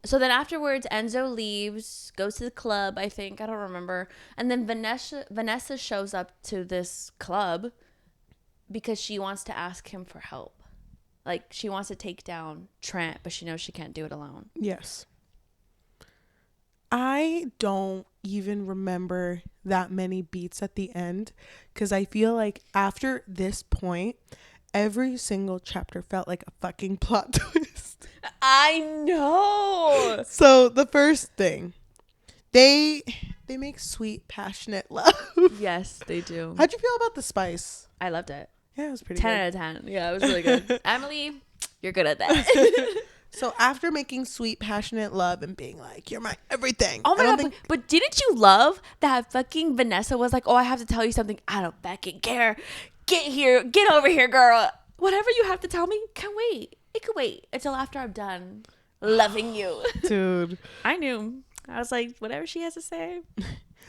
So then afterwards, Enzo leaves, goes to the club, I think. I don't remember. And then Venesa shows up to this club because she wants to ask him for help. Like, she wants to take down Trent, but she knows she can't do it alone. Yes. I don't even remember that many beats at the end because I feel like after this point, every single chapter felt like a fucking plot twist. I know. So the first thing, they make sweet, passionate love. Yes, they do. How'd you feel about the spice? I loved it. Yeah, it was pretty 10 good. out of 10. Yeah, it was really good. Emily, you're good at that. So after making sweet, passionate love and being like, you're my everything. Oh my God, but didn't you love that fucking Venesa was like, oh, I have to tell you something. I don't fucking care. Get here. Get over here, girl. Whatever you have to tell me can wait. It could wait until after I'm done loving you. Dude. I knew. I was like, whatever she has to say.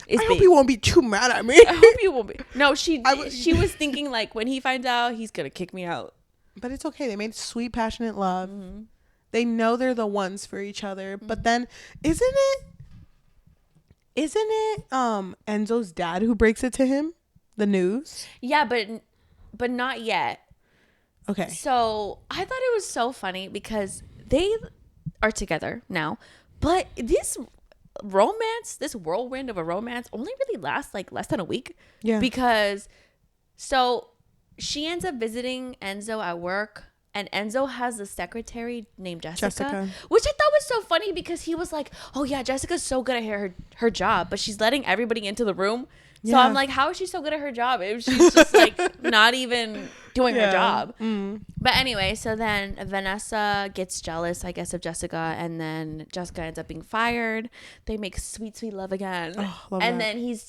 I hope you won't be too mad at me. I hope you won't be. No, she was thinking like when he finds out, he's going to kick me out. But it's okay. They made sweet, passionate love. Mm-hmm. They know they're the ones for each other. Mm-hmm. But then isn't it Enzo's dad who breaks it to him? The news? Yeah, but not yet. Okay. So I thought it was so funny because they are together now, but this romance, this whirlwind of a romance only really lasts like less than a week. Yeah. Because so she ends up visiting Enzo at work, and Enzo has a secretary named Jessica, which I thought was so funny because he was like, oh yeah, Jessica's so good at her job, but she's letting everybody into the room. So I'm like, how is she so good at her job if she's just like not even doing her job? But anyway, so then Venesa gets jealous, I guess, of Jessica, and then Jessica ends up being fired. They make sweet, sweet love again. And then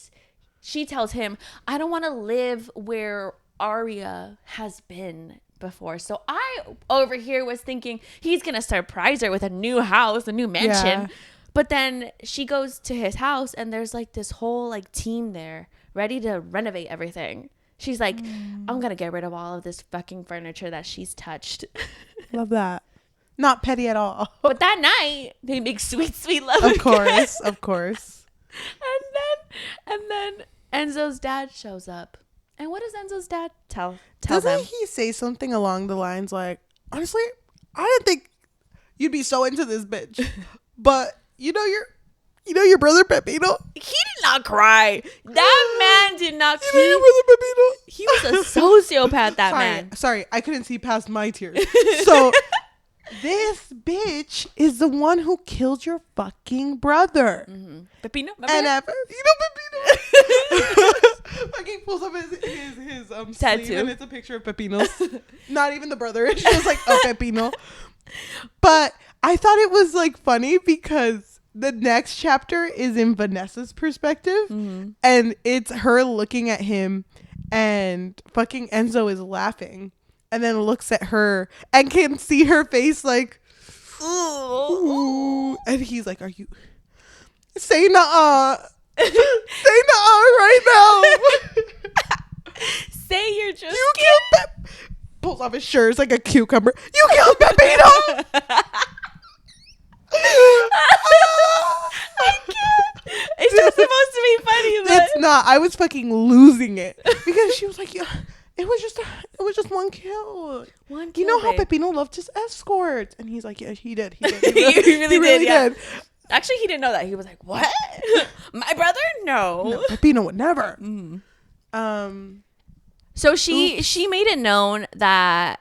she tells him, I don't want to live where Arya has been before. So I over here was thinking he's going to surprise her with a new house, a new mansion. Yeah. But then she goes to his house, and there's like this whole like team there ready to renovate everything. She's like, I'm gonna get rid of all of this fucking furniture that she's touched. Love that. Not petty at all. But that night they make sweet love. Of course. And then Enzo's dad shows up. And what does Enzo's dad tell Doesn't them? he say something along the lines like, honestly, I didn't think you'd be so into this bitch, but you know your brother Pepino. He did not cry. That man did not cry. Your brother Pepino. He was a sociopath. That man. Sorry, I couldn't see past my tears. So this bitch is the one who killed your fucking brother. Mm-hmm. Pepino. And ever, Pepino. Fucking pulls up his tattoo, sleeve and it's a picture of Pepino's. Not even the brother. It's just like a Pepino. But I thought it was like funny because the next chapter is in Vanessa's perspective, and it's her looking at him, and fucking Enzo is laughing, and then looks at her and can see her face like, ooh, and he's like, "Are you say nuh-uh? Say nuh-uh right now." Say you're just you killed pulls off his shirt. It's like a cucumber. You killed Pepino. I can't. It's just supposed to be funny, but it's not. I was fucking losing it because she was like, "Yeah, it was just one kill. One You know kill, how Pepino loved his escorts?" And he's like, "Yeah, he did. He really did. Yeah. did." Actually, he didn't know that. He was like, "What? My brother? No, Pepino would never." So she made it known that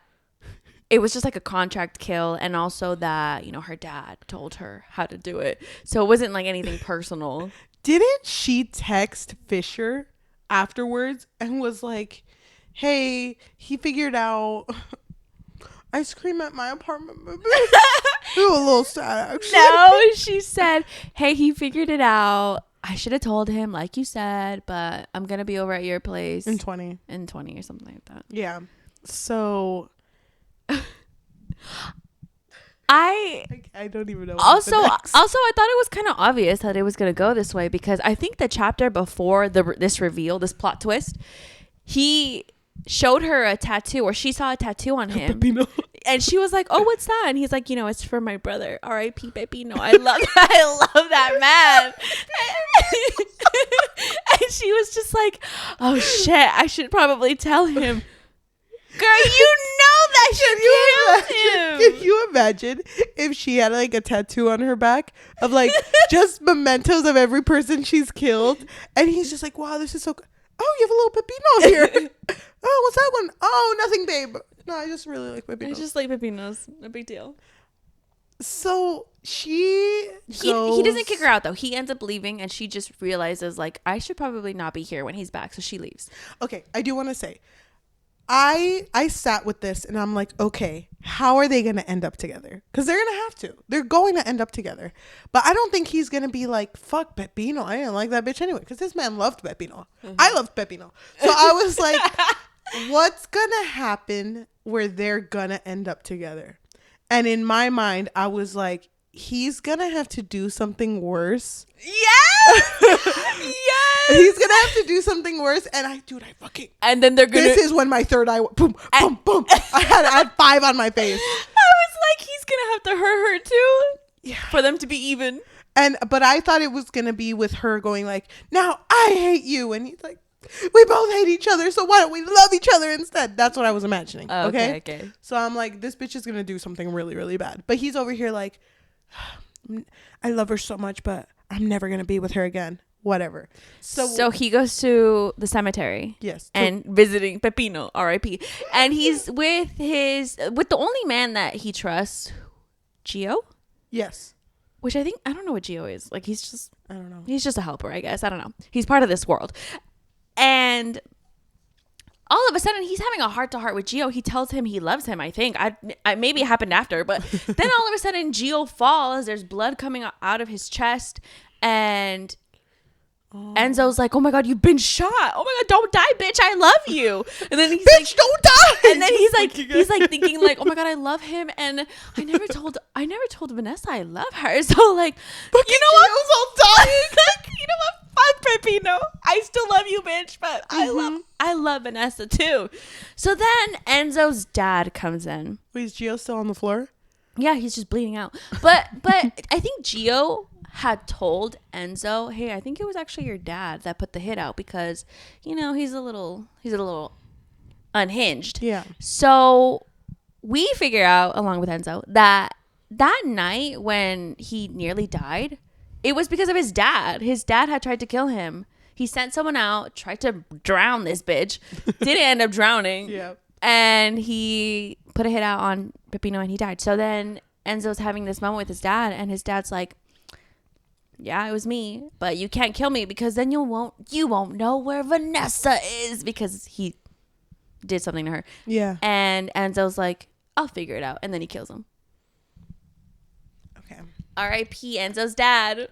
it was just like a contract kill, and also that, you know, her dad told her how to do it. So it wasn't like anything personal. Didn't she text Fisher afterwards and was like, "Hey, he figured out ice cream at my apartment." You a little sad, actually. No, she said, "Hey, he figured it out. I should have told him, like you said, but I'm gonna be over at your place in 20 or something like that." Yeah. So I don't even know. Also, I thought it was kind of obvious that it was gonna go this way, because I think the chapter before this reveal, this plot twist, he showed her a tattoo, or she saw a tattoo on him. Pepino. And she was like, "Oh, what's that?" And he's like, "You know, it's for my brother. R.I.P. Pepino. I love that man." And she was just like, "Oh shit, I should probably tell him." Girl, you know that she killed him. Can you imagine if she had like a tattoo on her back of like just mementos of every person she's killed, and he's just like, "Wow, this is so good. Oh, you have a little Pepino here. Oh, what's that one? Oh, nothing, babe. No, I just really like Pepinos." I just like Pepinos. No big deal. So he doesn't kick her out though. He ends up leaving, and she just realizes like, I should probably not be here when he's back. So she leaves. Okay, I do want to say, I sat with this and I'm like, okay, how are they going to end up together? Because they're going to have to. They're going to end up together. But I don't think he's going to be like, "Fuck Pepino. I didn't like that bitch anyway." Because this man loved Pepino. I loved Pepino. So I was like, what's going to happen where they're going to end up together? And in my mind, I was like, he's going to have to do something worse. Yes! Yes! He's going to have to do something worse. And I fucking... And then they're going to... This is when my third eye... Boom, boom, boom. I had 5 on my face. I was like, he's going to have to hurt her too. Yeah. For them to be even. But I thought it was going to be with her going like, "Now I hate you." And he's like, "We both hate each other, so why don't we love each other instead?" That's what I was imagining. Oh, okay. So I'm like, this bitch is going to do something really, really bad. But he's over here like, "I love her so much, but I'm never going to be with her again." Whatever. So he goes to the cemetery. Yes. And visiting Pepino, R.I.P. And he's with the only man that he trusts, Gio? Yes. Which I don't know what Gio is. Like, I don't know. He's just a helper, I guess. I don't know. He's part of this world. And all of a sudden, he's having a heart-to-heart with Gio. He tells him he loves him, I think. Maybe it happened after. But then all of a sudden, Gio falls. There's blood coming out of his chest. And Enzo's like, "Oh my God, you've been shot. Oh my God, don't die, bitch. I love you." And then he's "Bitch, like, don't die." And then he's like thinking like, "Oh my God, I love him. And I never told Vanessa I love her." So like, you know what? Gio's all dying. Like, you know what? fuck Pepino. I still love you, bitch, but I love Vanessa too. So then Enzo's dad comes in. Wait, is Gio still on the floor? Yeah, he's just bleeding out. But I think Gio had told Enzo, hey, I think it was actually your dad that put the hit out because, you know, he's a little unhinged. Yeah. So we figure out, along with Enzo, that night when he nearly died, it was because of his dad. His dad had tried to kill him. He sent someone out, tried to drown this bitch, didn't end up drowning. Yeah. And he put a hit out on Pepino and he died. So then Enzo's having this moment with his dad, and his dad's like, yeah, it was me, but you can't kill me because then you won't know where Vanessa is because he did something to her. Yeah. And Enzo's like, I'll figure it out. And then he kills him. Okay. R.I.P. Enzo's dad.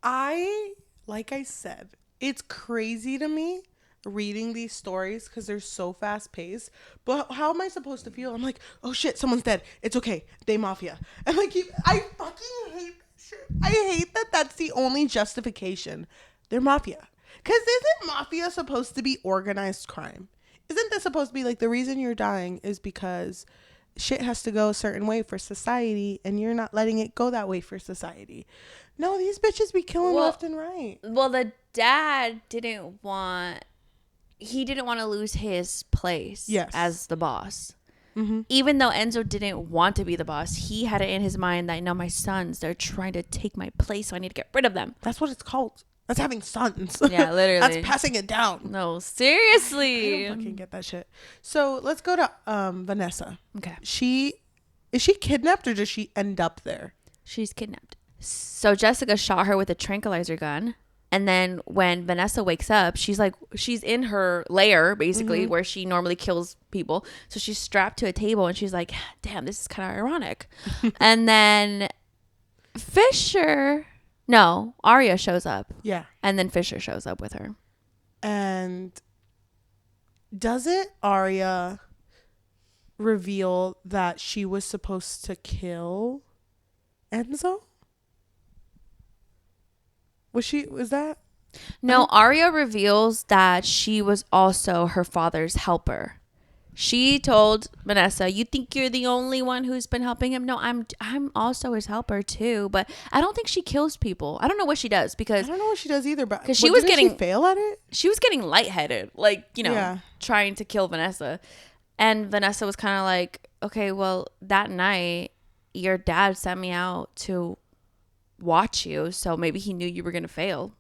Like I said, it's crazy to me reading these stories because they're so fast paced. But how am I supposed to feel? I'm like, oh shit, someone's dead. It's okay. They mafia. And like, I fucking hate that shit. I hate that that's the only justification. They're mafia. Because isn't mafia supposed to be organized crime? Isn't this supposed to be like the reason you're dying is because shit has to go a certain way for society and you're not letting it go that way for society? No, these bitches be killing left and right. Well, the dad didn't want to lose his place as the boss. Mm-hmm. Even though Enzo didn't want to be the boss, he had it in his mind that, no, my sons, they're trying to take my place, so I need to get rid of them. That's what it's called. That's having sons. Yeah, literally. That's passing it down. No, seriously. I don't fucking get that shit. So let's go to Vanessa. Okay. Is she kidnapped or does she end up there? She's kidnapped. So Jessica shot her with a tranquilizer gun. And then when Vanessa wakes up, she's in her lair, basically, mm-hmm. where she normally kills people. So she's strapped to a table and she's like, damn, this is kind of ironic. And then Arya shows up. Yeah. And then Fisher shows up with her. And doesn't Arya reveal that she was supposed to kill Enzo? Was that? No, Arya reveals that she was also her father's helper. She told Vanessa, you think you're the only one who's been helping him? No, I'm also his helper too. But I don't think she kills people. I don't know what she does because I don't know what she does either. But because she fail at it. She was getting lightheaded, trying to kill Vanessa. And Vanessa was kind of like, okay, well, that night your dad sent me out to watch you, so maybe he knew you were gonna fail.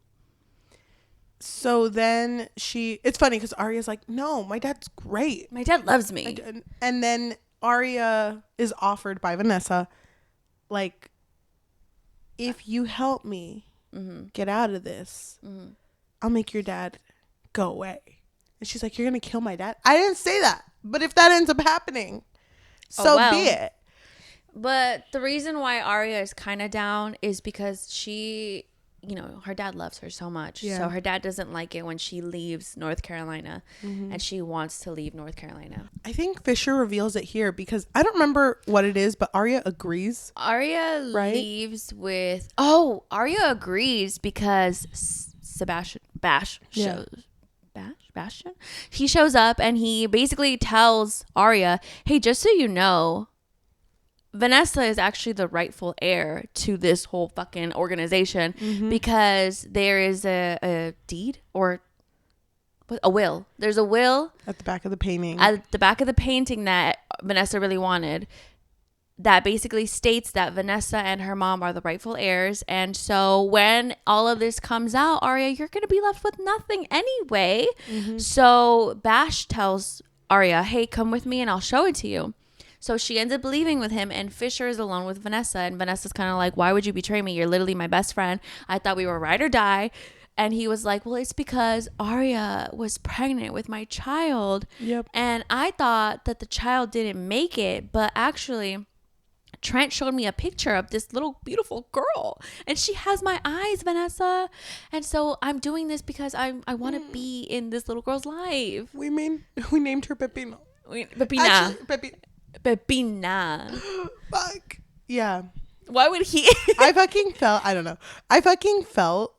So then it's funny because Arya's like, no, my dad's great, my dad loves me. And then Arya is offered by Vanessa, like, if you help me mm-hmm. get out of this, mm-hmm. I'll make your dad go away. And she's like, you're gonna kill my dad? I didn't say that, but if that ends up happening, so be it. But the reason why Arya is kind of down is because she, her dad loves her so much. Yeah. So her dad doesn't like it when she leaves North Carolina mm-hmm. and she wants to leave North Carolina. I think Fisher reveals it here because I don't remember what it is, but Arya agrees. Arya leaves with... Arya agrees because Bastion? He shows up and he basically tells Arya, hey, just so you know, Vanessa is actually the rightful heir to this whole fucking organization mm-hmm. because there is a deed or a will. There's a will at the back of the painting. At the back of the painting that Vanessa really wanted that basically states that Vanessa and her mom are the rightful heirs. And so when all of this comes out, Arya, you're going to be left with nothing anyway. Mm-hmm. So Bash tells Arya, hey, come with me and I'll show it to you. So she ends up leaving with him and Fisher is alone with Vanessa. And Vanessa's kind of like, why would you betray me? You're literally my best friend. I thought we were ride or die. And he was like, well, it's because Arya was pregnant with my child. Yep. And I thought that the child didn't make it. But actually, Trent showed me a picture of this little beautiful girl. And she has my eyes, Vanessa. And so I'm doing this because I want to be in this little girl's life. We named her Pepino. Pepina. Pepina. Fuck. Yeah. Why would he? I don't know. I fucking felt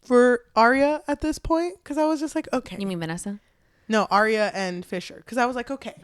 for Arya at this point because I was just like, okay. You mean Venesa? No, Arya and Fisher. Because I was like, okay,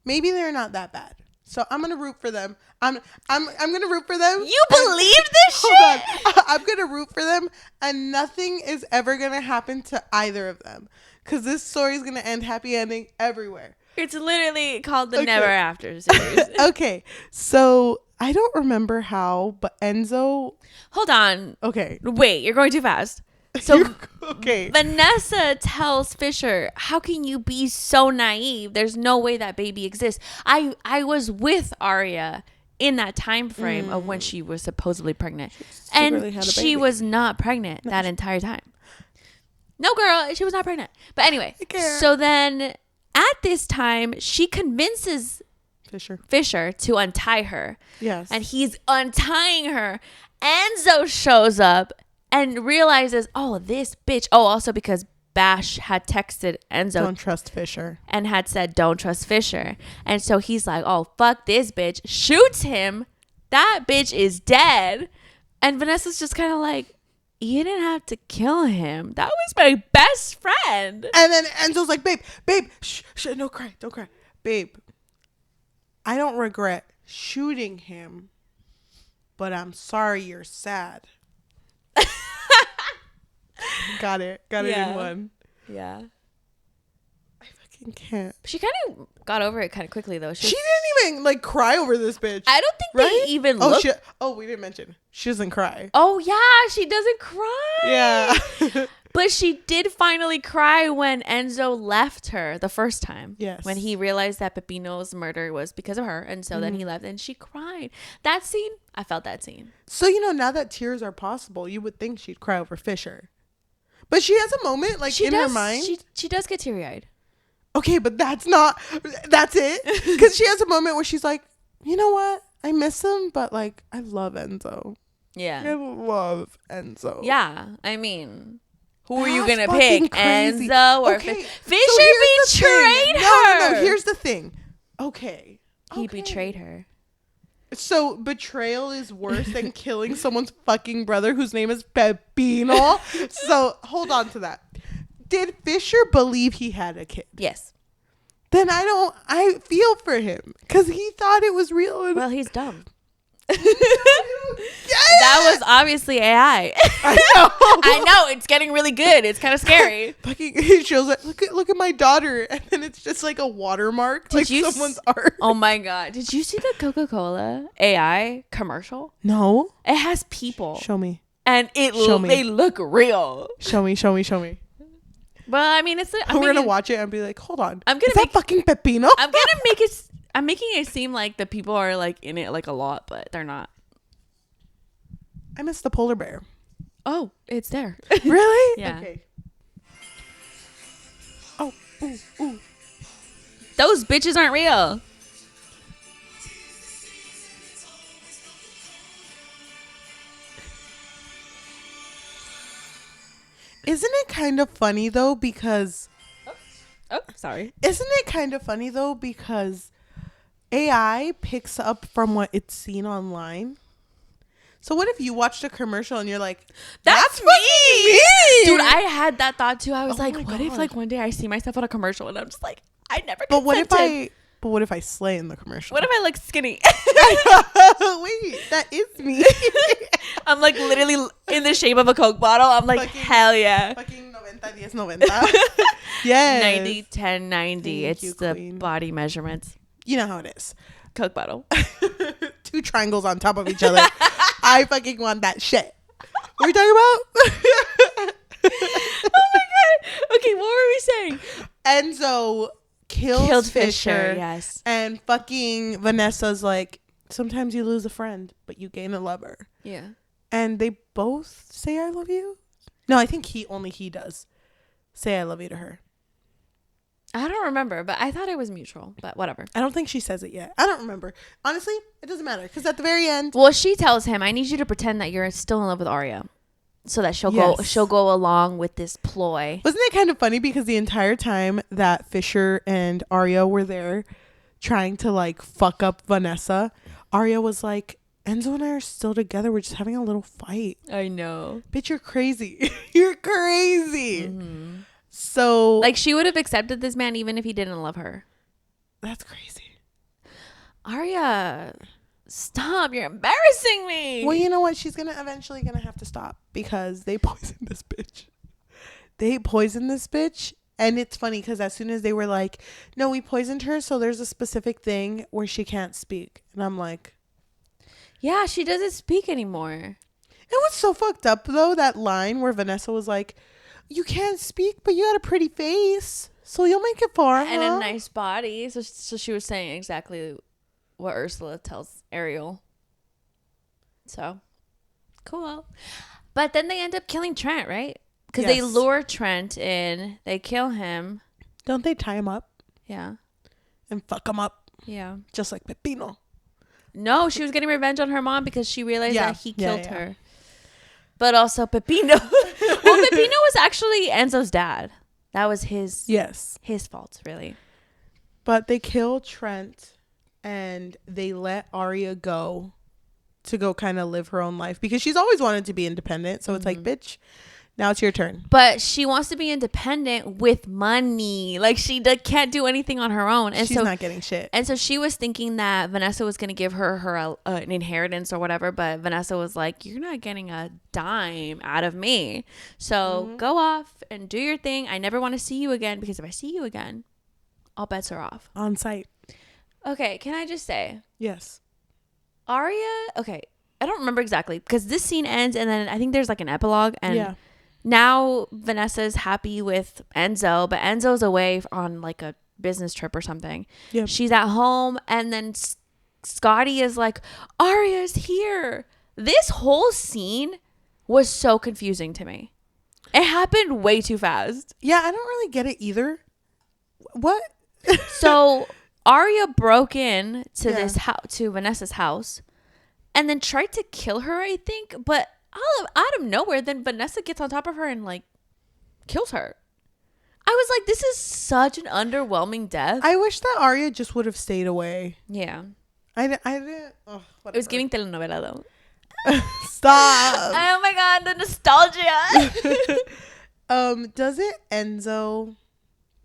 maybe they're not that bad. So I'm gonna root for them. I'm gonna root for them. You believe this shit? Hold on. I'm gonna root for them, and nothing is ever gonna happen to either of them, because this story is gonna end happy ending everywhere. It's literally called the Never After series. Okay, so I don't remember how, but Enzo. Hold on. Okay. Wait, you're going too fast. So okay. Venesa tells Fisher, how can you be so naive? There's no way that baby exists. I was with Arya in that time frame of when she was supposedly pregnant. And she was not pregnant that entire time. No, girl, she was not pregnant. But anyway, so then at this time, she convinces Fisher to untie her. Yes. And he's untying her. Enzo shows up and realizes, oh, this bitch. Oh, also because Bash had texted Enzo. Don't trust Fisher. And had said, don't trust Fisher. And so he's like, oh, fuck this bitch. Shoots him. That bitch is dead. And Vanessa's just kind of like, you didn't have to kill him. That was my best friend. And then Enzo's like, babe, shh, no, cry, don't cry. Babe, I don't regret shooting him, but I'm sorry you're sad. Got it in one. Yeah. I fucking can't. She kind of got over it kind of quickly, though. She didn't even like cry over this bitch. I don't think they even look. We didn't mention. She doesn't cry. Oh, yeah. She doesn't cry. Yeah. But she did finally cry when Enzo left her the first time. Yes. When he realized that Pepino's murder was because of her. And so then he left and she cried. That scene, I felt that scene. So, now that tears are possible, you would think she'd cry over Fisher. But she has a moment her mind. She does get teary-eyed. Okay, but that's it. Because she has a moment where she's like, you know what? I miss him, but I love Enzo. Yeah. I love Enzo. Yeah. I mean, who are you going to pick? Crazy. Enzo or Fisher betrayed her. No, here's the thing. Okay. He betrayed her. So betrayal is worse than killing someone's fucking brother whose name is Pepino. So hold on to that. Did Fisher believe he had a kid? Yes. Then I feel for him because he thought it was real. Well, he's dumb. That was obviously AI. I know. It's getting really good. It's kind of scary. Fucking, he shows it. Look at my daughter, and then it's just like a watermark, someone's art. Oh my god! Did you see the Coca-Cola AI commercial? No. It has people. Show me. And they look real. Show me. Well, I mean, we're gonna watch it and be like, hold on. Is that fucking Pepino? I'm making it seem like the people are in it a lot, but they're not. I miss the polar bear. Oh, it's there. Really? Yeah. Okay. Oh, ooh. Those bitches aren't real. Isn't it kind of funny though because Sorry. Isn't it kind of funny though because AI picks up from what it's seen online? So what if you watched a commercial and you're like, that's me? Dude, I had that thought too. I was what God. if one day I see myself on a commercial and I'm just like, I never But consented. what if I slay in the commercial? What if I look skinny? Wait, that is me. I'm literally in the shape of a Coke bottle. I'm hell yeah. Fucking 90, 10, 90. Yes. 90, 10, 90. It's the queen. Body measurements. You know how it is. Coke bottle. 2 triangles on top of each other. I fucking want that shit. What are we talking about? Oh my god. Okay, what were we saying? Enzo killed Fisher. Yes. And fucking Venesa's like, sometimes you lose a friend, but you gain a lover. Yeah. And they both say I love you? No, I think he does say I love you to her. I don't remember, but I thought it was mutual, but whatever. I don't think she says it yet. I don't remember. Honestly, it doesn't matter because at the very end. Well, she tells him, I need you to pretend that you're still in love with Arya so that she'll go along with this ploy. Wasn't it kind of funny because the entire time that Fisher and Arya were there trying to fuck up Venesa, Arya was like, Enzo and I are still together. We're just having a little fight. I know. Bitch, you're crazy. You're crazy. Mm-hmm. So. Like, she would have accepted this man even if he didn't love her. That's crazy. Arya, stop. You're embarrassing me. Well, you know what? She's eventually gonna have to stop because they poisoned this bitch. And it's funny because as soon as they were like, no, we poisoned her, so there's a specific thing where she can't speak. And I'm like, yeah, she doesn't speak anymore. And what's so fucked up, though, that line where Vanessa was like, you can't speak, but you got a pretty face, so you'll make it far, and a nice body. So she was saying exactly what Ursula tells Ariel. So, cool. But then they end up killing Trent, right? Because they lure Trent in. They kill him. Don't they tie him up? Yeah. And fuck him up. Yeah. Just like Pepino. No, she was getting revenge on her mom because she realized that he killed her. But also Pepino. Well, Pepino was actually Enzo's dad. That was his fault, really. But they kill Trent and they let Arya go to go kind of live her own life because she's always wanted to be independent. So it's like, bitch, now it's your turn. But she wants to be independent with money. Like, she can't do anything on her own. And she's not getting shit. And so she was thinking that Vanessa was going to give her an inheritance or whatever. But Vanessa was like, you're not getting a dime out of me. So go off and do your thing. I never want to see you again because if I see you again, all bets are off. On sight. Okay, can I just say? Yes. Arya, okay, I don't remember exactly because this scene ends and then I think there's like an epilogue and now Vanessa's happy with Enzo, but Enzo's away on like a business trip or something. Yep. She's at home and then Scotty is like, Arya's here. This whole scene was so confusing to me. It happened way too fast. Yeah, I don't really get it either. What? So Arya broke in to this house, to Vanessa's house, and then tried to kill her, I think. But out of nowhere, then Vanessa gets on top of her and like kills her. I was like, this is such an underwhelming death. I wish that Arya just would have stayed away. Yeah, I didn't. Oh, it was giving telenovela though. Stop. Oh my god, the nostalgia. Doesn't Enzo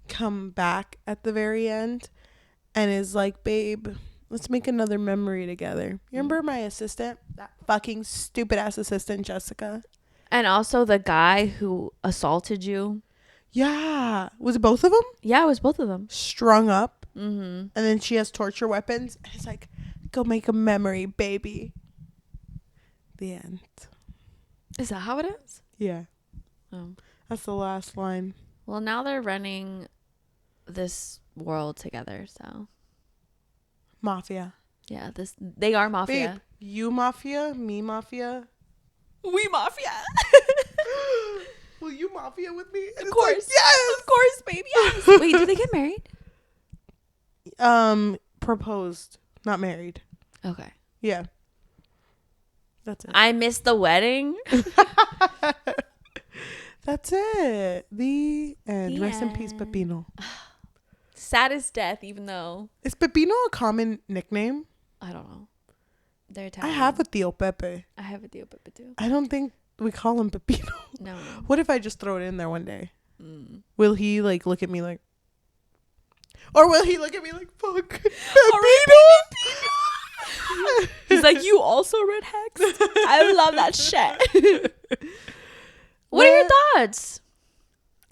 come back at the very end and is like, babe, let's make another memory together. You remember my assistant? That fucking stupid ass assistant, Jessica. And also the guy who assaulted you. Yeah. Was it both of them? Yeah, it was both of them. Strung up. Mm-hmm. And then she has torture weapons. And it's like, go make a memory, baby. The end. Is that how it is? Yeah. Oh. That's the last line. Well, now they're running this world together, so. Mafia. Yeah, they are mafia. Babe, you mafia, me mafia. We mafia. Will you mafia with me? And of course. Like, yes. Of course, baby. Yes. Wait, did they get married? Proposed, not married. Okay. Yeah. That's it. I missed the wedding. That's it. The end. Rest in peace, Pepino. Saddest death, even though. Is Pepino a common nickname? I don't know. They're Italian. I have a Tío Pepe. I have a Tío Pepe too. I don't think we call him Pepino. No. What if I just throw it in there one day? Will he like look at me like, or will he look at me like, fuck, Pepino? He's like, you also read Hexed? I love that shit. What are your thoughts?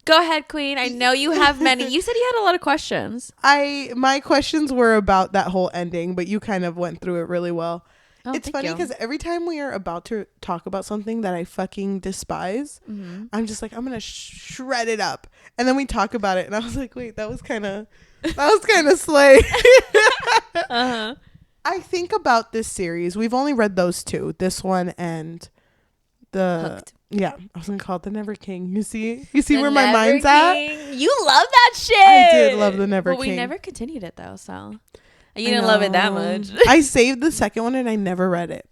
Go ahead, Queen. I know you have many. You said you had a lot of questions. My questions were about that whole ending, but you kind of went through it really well. Oh, it's funny because every time we are about to talk about something that I fucking despise, I'm just like, I'm gonna shred it up, and then we talk about it, and I was like, wait, that was kind of slay. I think about this series. We've only read those two, this one and the Hooked. Yeah, I was gonna call it the Never King. You see where my mind's King. At. You love that shit. I did love the Never King. But we never continued it though, so you didn't love it that much. I saved the second one and I never read it,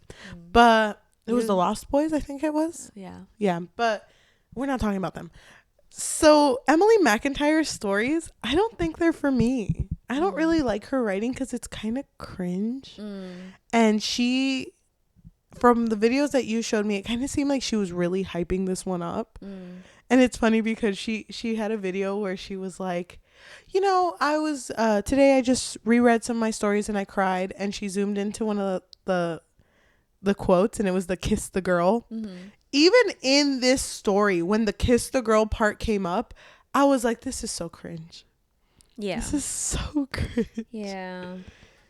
but it was the Lost Boys. I think it was. Yeah, but we're not talking about them. So Emily McIntire's stories, I don't think they're for me. I don't really like her writing because it's kind of cringe. And she, from the videos that you showed me, it kind of seemed like she was really hyping this one up. And it's funny because she had a video where she was like, you know, I was today I just reread some of my stories and I cried, and she zoomed into one of the quotes, and it was the kiss the girl. Even in this story, when the kiss the girl part came up, I was like, this is so cringe. Yeah. This is so cringe. Yeah.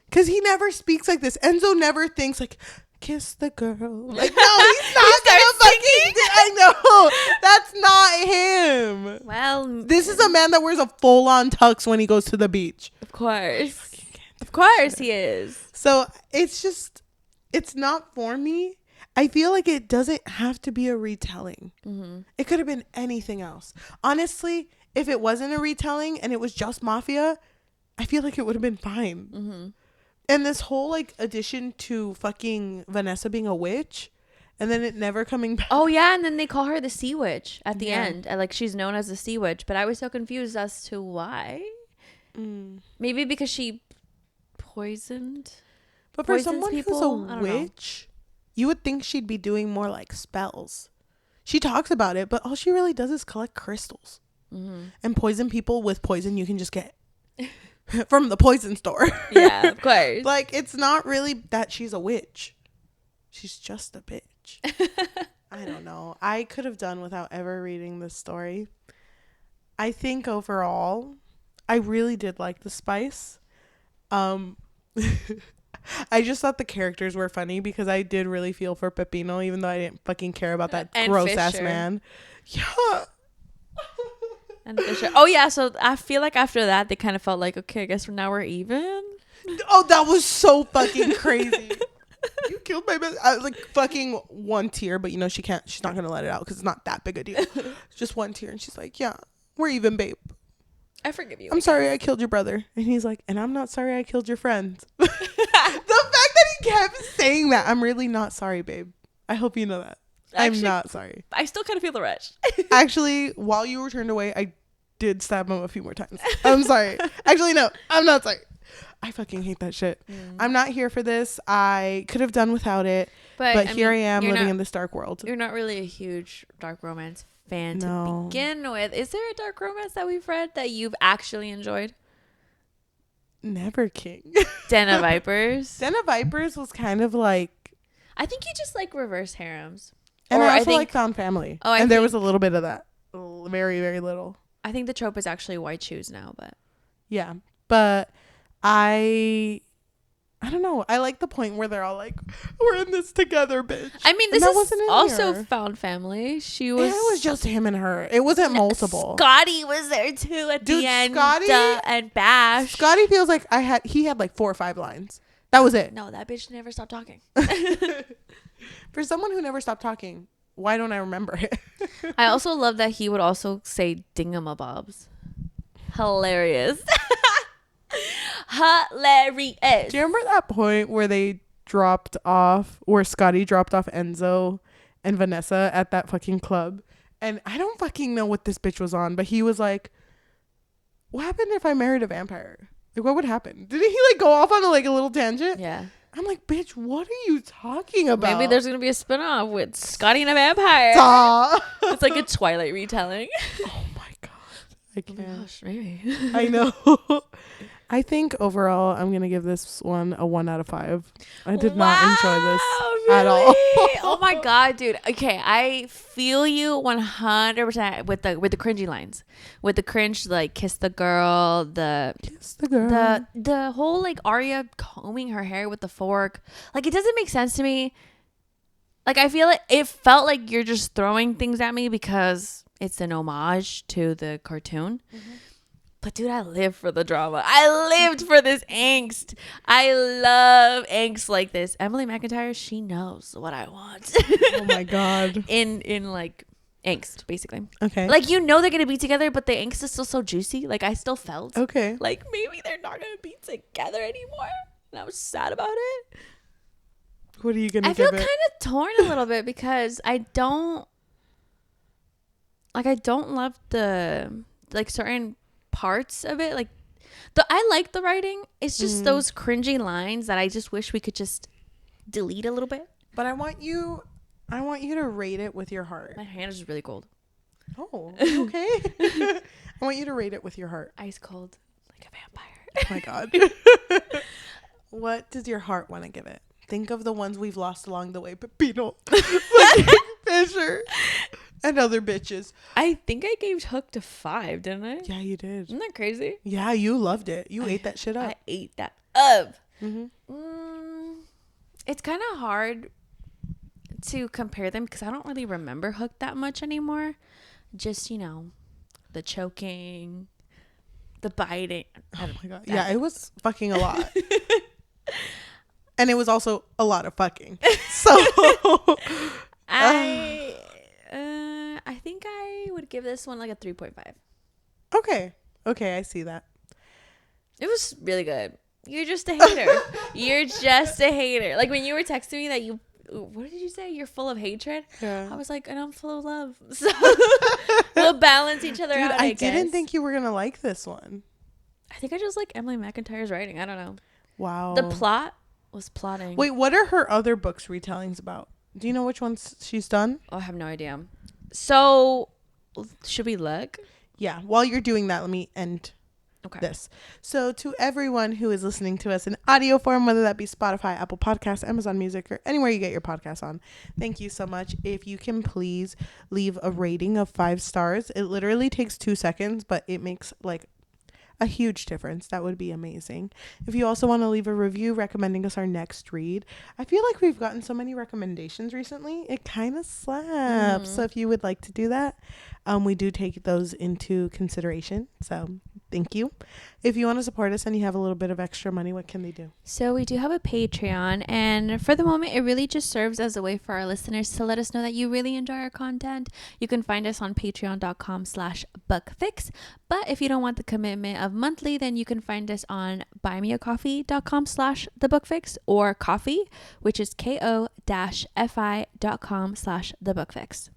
Because he never speaks like this. Enzo never thinks like, kiss the girl. Like, no, he's not gonna fucking I know. That's not him. Well, this is a man that wears a full-on tux when he goes to the beach. Of course. Of course he is. So it's just, it's not for me. I feel like it doesn't have to be a retelling. It could have been anything else. Honestly, if it wasn't a retelling and it was just mafia, I feel like it would have been fine. And this whole like addition to fucking Venesa being a witch and then it never coming back. Oh yeah, and then they call her the sea witch at the end. Like she's known as the sea witch, but I was so confused as to why. Maybe because she poisoned. But for someone who's a witch, you would think she'd be doing more like spells. She talks about it, but all she really does is collect crystals and poison people with poison you can just get from the poison store. Yeah, of course. Like, it's not really that she's a witch. She's just a bitch. I don't know. I could have done without ever reading this story. I think overall, I really did like the spice. I just thought the characters were funny because I did really feel for Pepino, even though I didn't fucking care about that gross ass man. Yeah. And Fisher. Oh yeah, so I feel like after that they kind of felt like, okay, I guess now we're even. Oh, that was so fucking crazy. You killed my best. Like fucking one tear, but you know she's not gonna let it out because it's not that big a deal. Just one tear, and she's like, yeah, we're even, babe. I forgive you. I'm sorry I killed your brother. And he's like, and I'm not sorry I killed your friend. The fact that he kept saying that, I'm really not sorry, babe. I hope you know that. I'm not sorry. I still kind of feel the rush. Actually, while you were turned away, I did stab him a few more times. I'm sorry. Actually, no, I'm not sorry. I fucking hate that shit. I'm not here for this. I could have done without it. But here I am living in this dark world. You're not really a huge dark romance fan to begin with. Is there a dark romance that we've read that you've actually enjoyed? Never King. Den of Vipers. Den of Vipers was kind of like, I think you just like reverse harems. And I also like Found Family. Oh, and there was a little bit of that. Very, very little. I think the trope is actually white shoes now, but yeah. But I don't know. I like the point where they're all like, we're in this together, bitch. I mean, this is also Found Family. It was just him and her. It wasn't multiple. Scotty was there too at the end. Scotty and Bash. Scotty feels like he had like 4 or 5 lines. That was it. No, that bitch never stopped talking. For someone who never stopped talking, why don't I remember it? I also love that he would also say dingamabobs. Hilarious. Hilarious. Do you remember that point where Scotty dropped off Enzo and Venesa at that fucking club? And I don't fucking know what this bitch was on, but he was like, what happened if I married a vampire? Like, what would happen? Didn't he like go off on a little tangent? Yeah. I'm like, bitch, what are you talking about? Maybe there's going to be a spinoff with Scotty and a vampire. Stop. It's like a Twilight retelling. Oh my God. I can't. Oh my gosh, maybe. I know. I think overall, I'm going to give this one a 1 out of 5. I did not enjoy this at all. Oh my God, dude. Okay, I feel you 100% with the cringy lines. With the cringe, like, kiss the girl, the whole, like, Arya combing her hair with the fork. Like, it doesn't make sense to me. Like, I feel like it felt like you're just throwing things at me because it's an homage to the cartoon. But dude, I live for the drama. I lived for this angst. I love angst like this. Emily McIntire, she knows what I want. Oh my God. In like angst, basically. Okay. Like, you know they're gonna be together, but the angst is still so juicy. Like, I still felt like maybe they're not gonna be together anymore. And I was sad about it. What are you gonna give it? I feel kind of torn a little bit because I don't love the like certain parts of it. Like, I like the writing. It's just those cringy lines that I just wish we could just delete a little bit. But I want you to rate it with your heart. My hand is really cold. Oh, okay. I want you to rate it with your heart. Ice cold, like a vampire. Oh my God. What does your heart want to give it? Think of the ones we've lost along the way. Pepino, Fisher, and other bitches. I think I gave Hooked a 5, didn't I? Yeah, you did. Isn't that crazy? Yeah, you loved it. You ate that shit up. I ate that up. Mm-hmm. It's kind of hard to compare them because I don't really remember Hooked that much anymore. Just, the choking, the biting. Oh my God. Yeah, it was fucking a lot. And it was also a lot of fucking. So I think I would give this one like a 3.5. Okay, I see that. It was really good. You're just a hater. You're just a hater. Like when you were texting me that what did you say? You're full of hatred? Yeah. I was like, and I'm full of love. So we'll balance each other out, I guess. didn't think you were going to like this one. I think I just like Emily McIntire's writing. I don't know. Wow. The plot was plotting. Wait, what are her other books retellings about? Do you know which ones she's done? Oh, I have no idea. So, should we look? Yeah. While you're doing that, let me end this. So to everyone who is listening to us in audio form, whether that be Spotify, Apple Podcasts, Amazon Music, or anywhere you get your podcasts on, thank you so much. If you can please leave a rating of 5 stars. It literally takes 2 seconds, but it makes like a huge difference. That would be amazing. If you also want to leave a review recommending us our next read, I feel like we've gotten so many recommendations recently. It kind of slaps. So if you would like to do that, we do take those into consideration. So thank you. If you want to support us and you have a little bit of extra money, what can they do? So we do have a Patreon, and for the moment, it really just serves as a way for our listeners to let us know that you really enjoy our content. You can find us on patreon.com/bookfix. But if you don't want the commitment of monthly, then you can find us on buymeacoffee.com/thebookfix or coffee, which is ko-fi.com/thebookfix.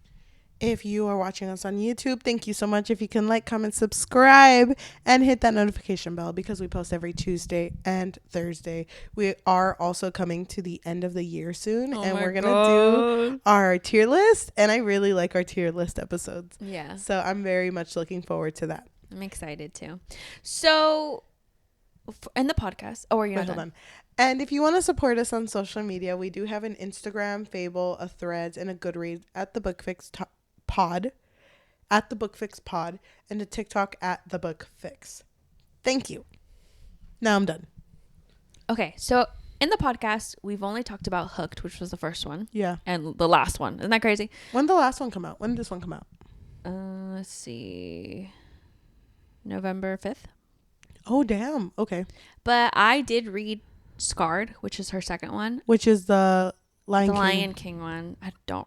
If you are watching us on YouTube, thank you so much. If you can like, comment, subscribe, and hit that notification bell because we post every Tuesday and Thursday. We are also coming to the end of the year soon, and we're going to do our tier list. And I really like our tier list episodes. Yeah. So I'm very much looking forward to that. I'm excited too. So in the podcast, hold on. And if you want to support us on social media, we do have an Instagram, Fable, a Threads, and a Goodreads at the Bookfix Pod, at the Bookfix Pod, and a TikTok at the Bookfix. Thank you. Now I'm done. Okay, so in the podcast, we've only talked about Hooked, which was the first one. Yeah. And the last one. Isn't that crazy? When did the last one come out? When did this one come out? Let's see. November 5th. Oh, damn. Okay. But I did read Scarred, which is her second one. Which is the Lion King one. I don't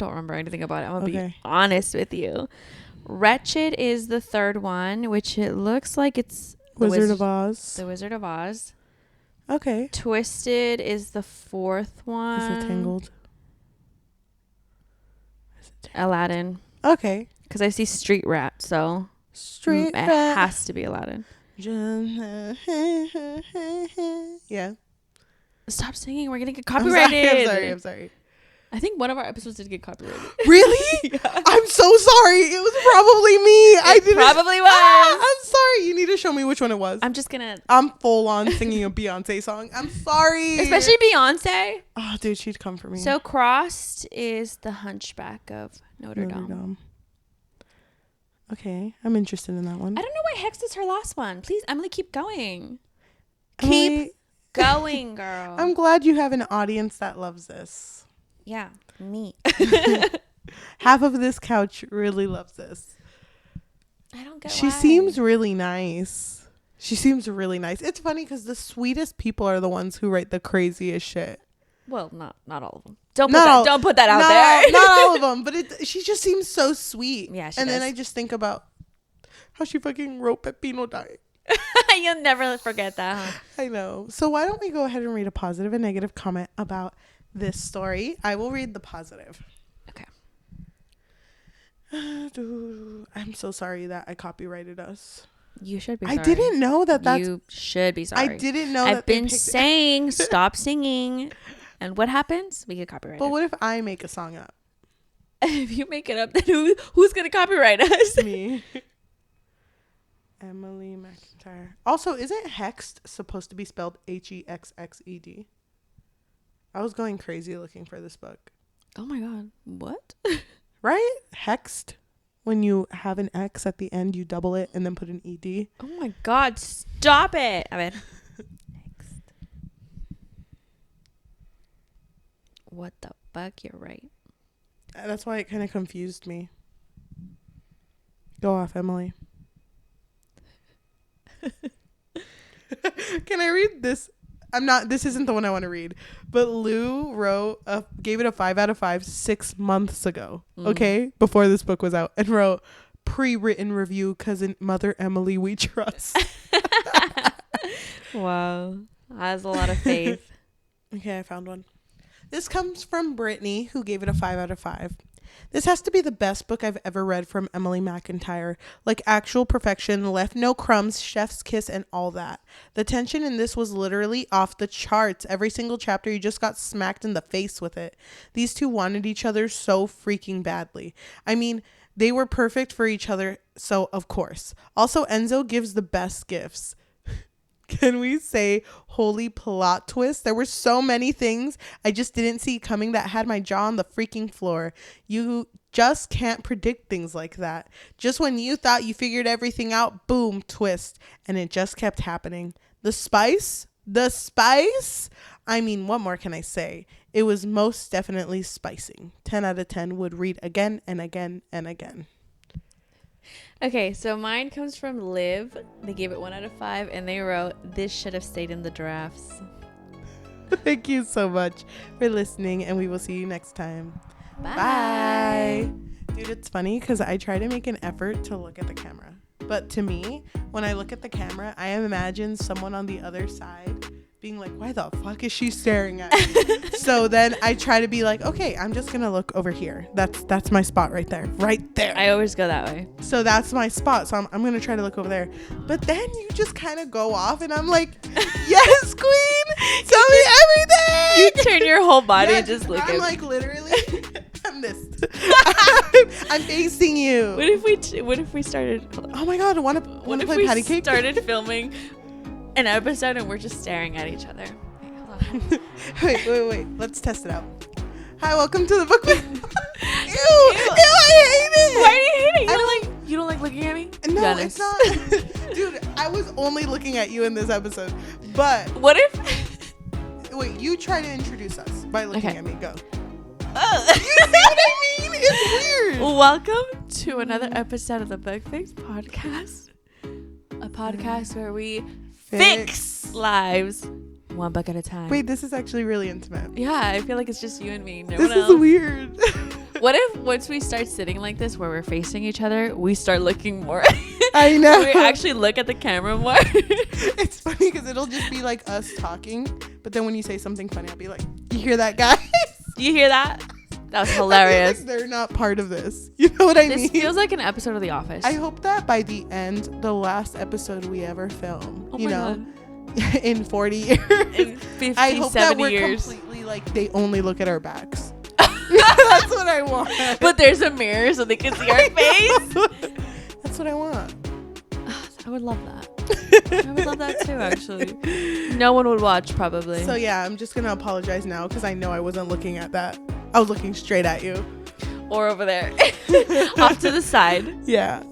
remember anything about it. I'm going to be honest with you. Wretched is the third one, which it looks like it's Wizard of Oz. The Wizard of Oz. Okay. Twisted is the fourth one. Is it Tangled? Aladdin. Okay. Because I see Street Rat, so Street Rat. It has to be Aladdin. Yeah. Stop singing. We're going to get copyrighted. I'm sorry. I think one of our episodes did get copyrighted. Really? Yeah. I'm so sorry. It was probably me. Probably was. I'm sorry. You need to show me which one it was. I'm full on singing a Beyonce song. I'm sorry. Especially Beyonce. Oh, dude, she'd come for me. So Crossed is the Hunchback of Notre Dame. Okay. I'm interested in that one. I don't know why Hexed is her last one. Please, Emily, keep going. Emily, keep going, girl. I'm glad you have an audience that loves this. Yeah, me. Half of this couch really loves this. I don't get She why. seems really nice. It's funny because the sweetest people are the ones who write the craziest shit. Well, not all of them. Don't put that out there. Not all of them, but she just seems so sweet. Yeah, she And does. then I just think about how she fucking wrote Pepino dying. You'll never forget that, huh? I know. So why don't we go ahead and read a positive and negative comment about this story? I will read the positive. Okay. I'm so sorry that I copyrighted us. You should be sorry. I didn't know that's... You should be sorry. I didn't know I've been saying stop singing. And what happens? We get copyrighted. But what if I make a song up? If you make it up, then who's going to copyright us? Me. Emily McIntire. Also, isn't Hexed supposed to be spelled Hexxed? I was going crazy looking for this book. Oh my God. What? Right? Hexed. When you have an X at the end, you double it and then put an ED. Oh my God. Stop it. I mean, Hexed. What the fuck? You're right. That's why it kind of confused me. Go off, Emily. Can I read this? This isn't the one I want to read, but Lou gave it a 5 out of 5 6 months ago. Okay. Before this book was out, and wrote pre-written review, cousin Mother Emily, we trust. Wow. That's a lot of faith. Okay. I found one. This comes from Brittany, who gave it a 5 out of 5. This has to be the best book I've ever read from Emily McIntire. Like actual perfection, left no crumbs, chef's kiss, and all that. The tension in this was literally off the charts. Every single chapter, you just got smacked in the face with it. These two wanted each other so freaking badly. I mean, they were perfect for each other, so of course. Also, Enzo gives the best gifts. Can we say holy plot twist? There were so many things I just didn't see coming that had my jaw on the freaking floor. You just can't predict things like that. Just when you thought you figured everything out, boom, twist. And it just kept happening. The spice? I mean, what more can I say? It was most definitely spicing. 10 out of 10 would read again and again and again. Okay, so mine comes from Liv. They gave it 1 out of 5, and they wrote, "This should have stayed in the drafts." Thank you so much for listening, and we will see you next time. Bye. Dude, it's funny because I try to make an effort to look at the camera. But to me, when I look at the camera, I imagine someone on the other side being like, why the fuck is she staring at me? So then I try to be like, okay, I'm just gonna look over here. That's my spot right there. I always go that way. So that's my spot. So I'm gonna try to look over there. But then you just kind of go off and I'm like, yes, queen, tell me everything. You turn your whole body and just look at me. I'm like literally, I'm this. I'm facing you. What if we started? Oh my God, want to play patty cake? Started filming an episode and we're just staring at each other. Wait. Let's test it out. Hi, welcome to the book. Ew, I hate it. Why do you hate it? You don't like looking at me? No, it's not. Dude, I was only looking at you in this episode. But what if? Wait, you try to introduce us by looking at me. Go. You see what I mean? It's weird. Welcome to another episode of the Book Fix Podcast. A podcast where we fix lives one book at a time. Wait, this is actually really intimate. Yeah, I feel like it's just you and me. No this one else. Is weird. What if once we start sitting like this where we're facing each other, we start looking more? I know. We actually look at the camera more. It's funny because it'll just be like us talking, but then when you say something funny, I'll be like, you hear that, guys? You hear that? That was hilarious. Like they're not part of this. You know what I mean? This feels like an episode of The Office. I hope that by the end, the last episode we ever film, God. In 40 years, in 50, I hope that we're years. Completely like they only look at our backs. That's what I want. But there's a mirror so they can see our face. That's what I want. I would love that. I would love that too, actually. No one would watch, probably. So yeah, I'm just gonna apologize now because I know I wasn't looking at that. I was looking straight at you. Or over there. Off to the side. Yeah.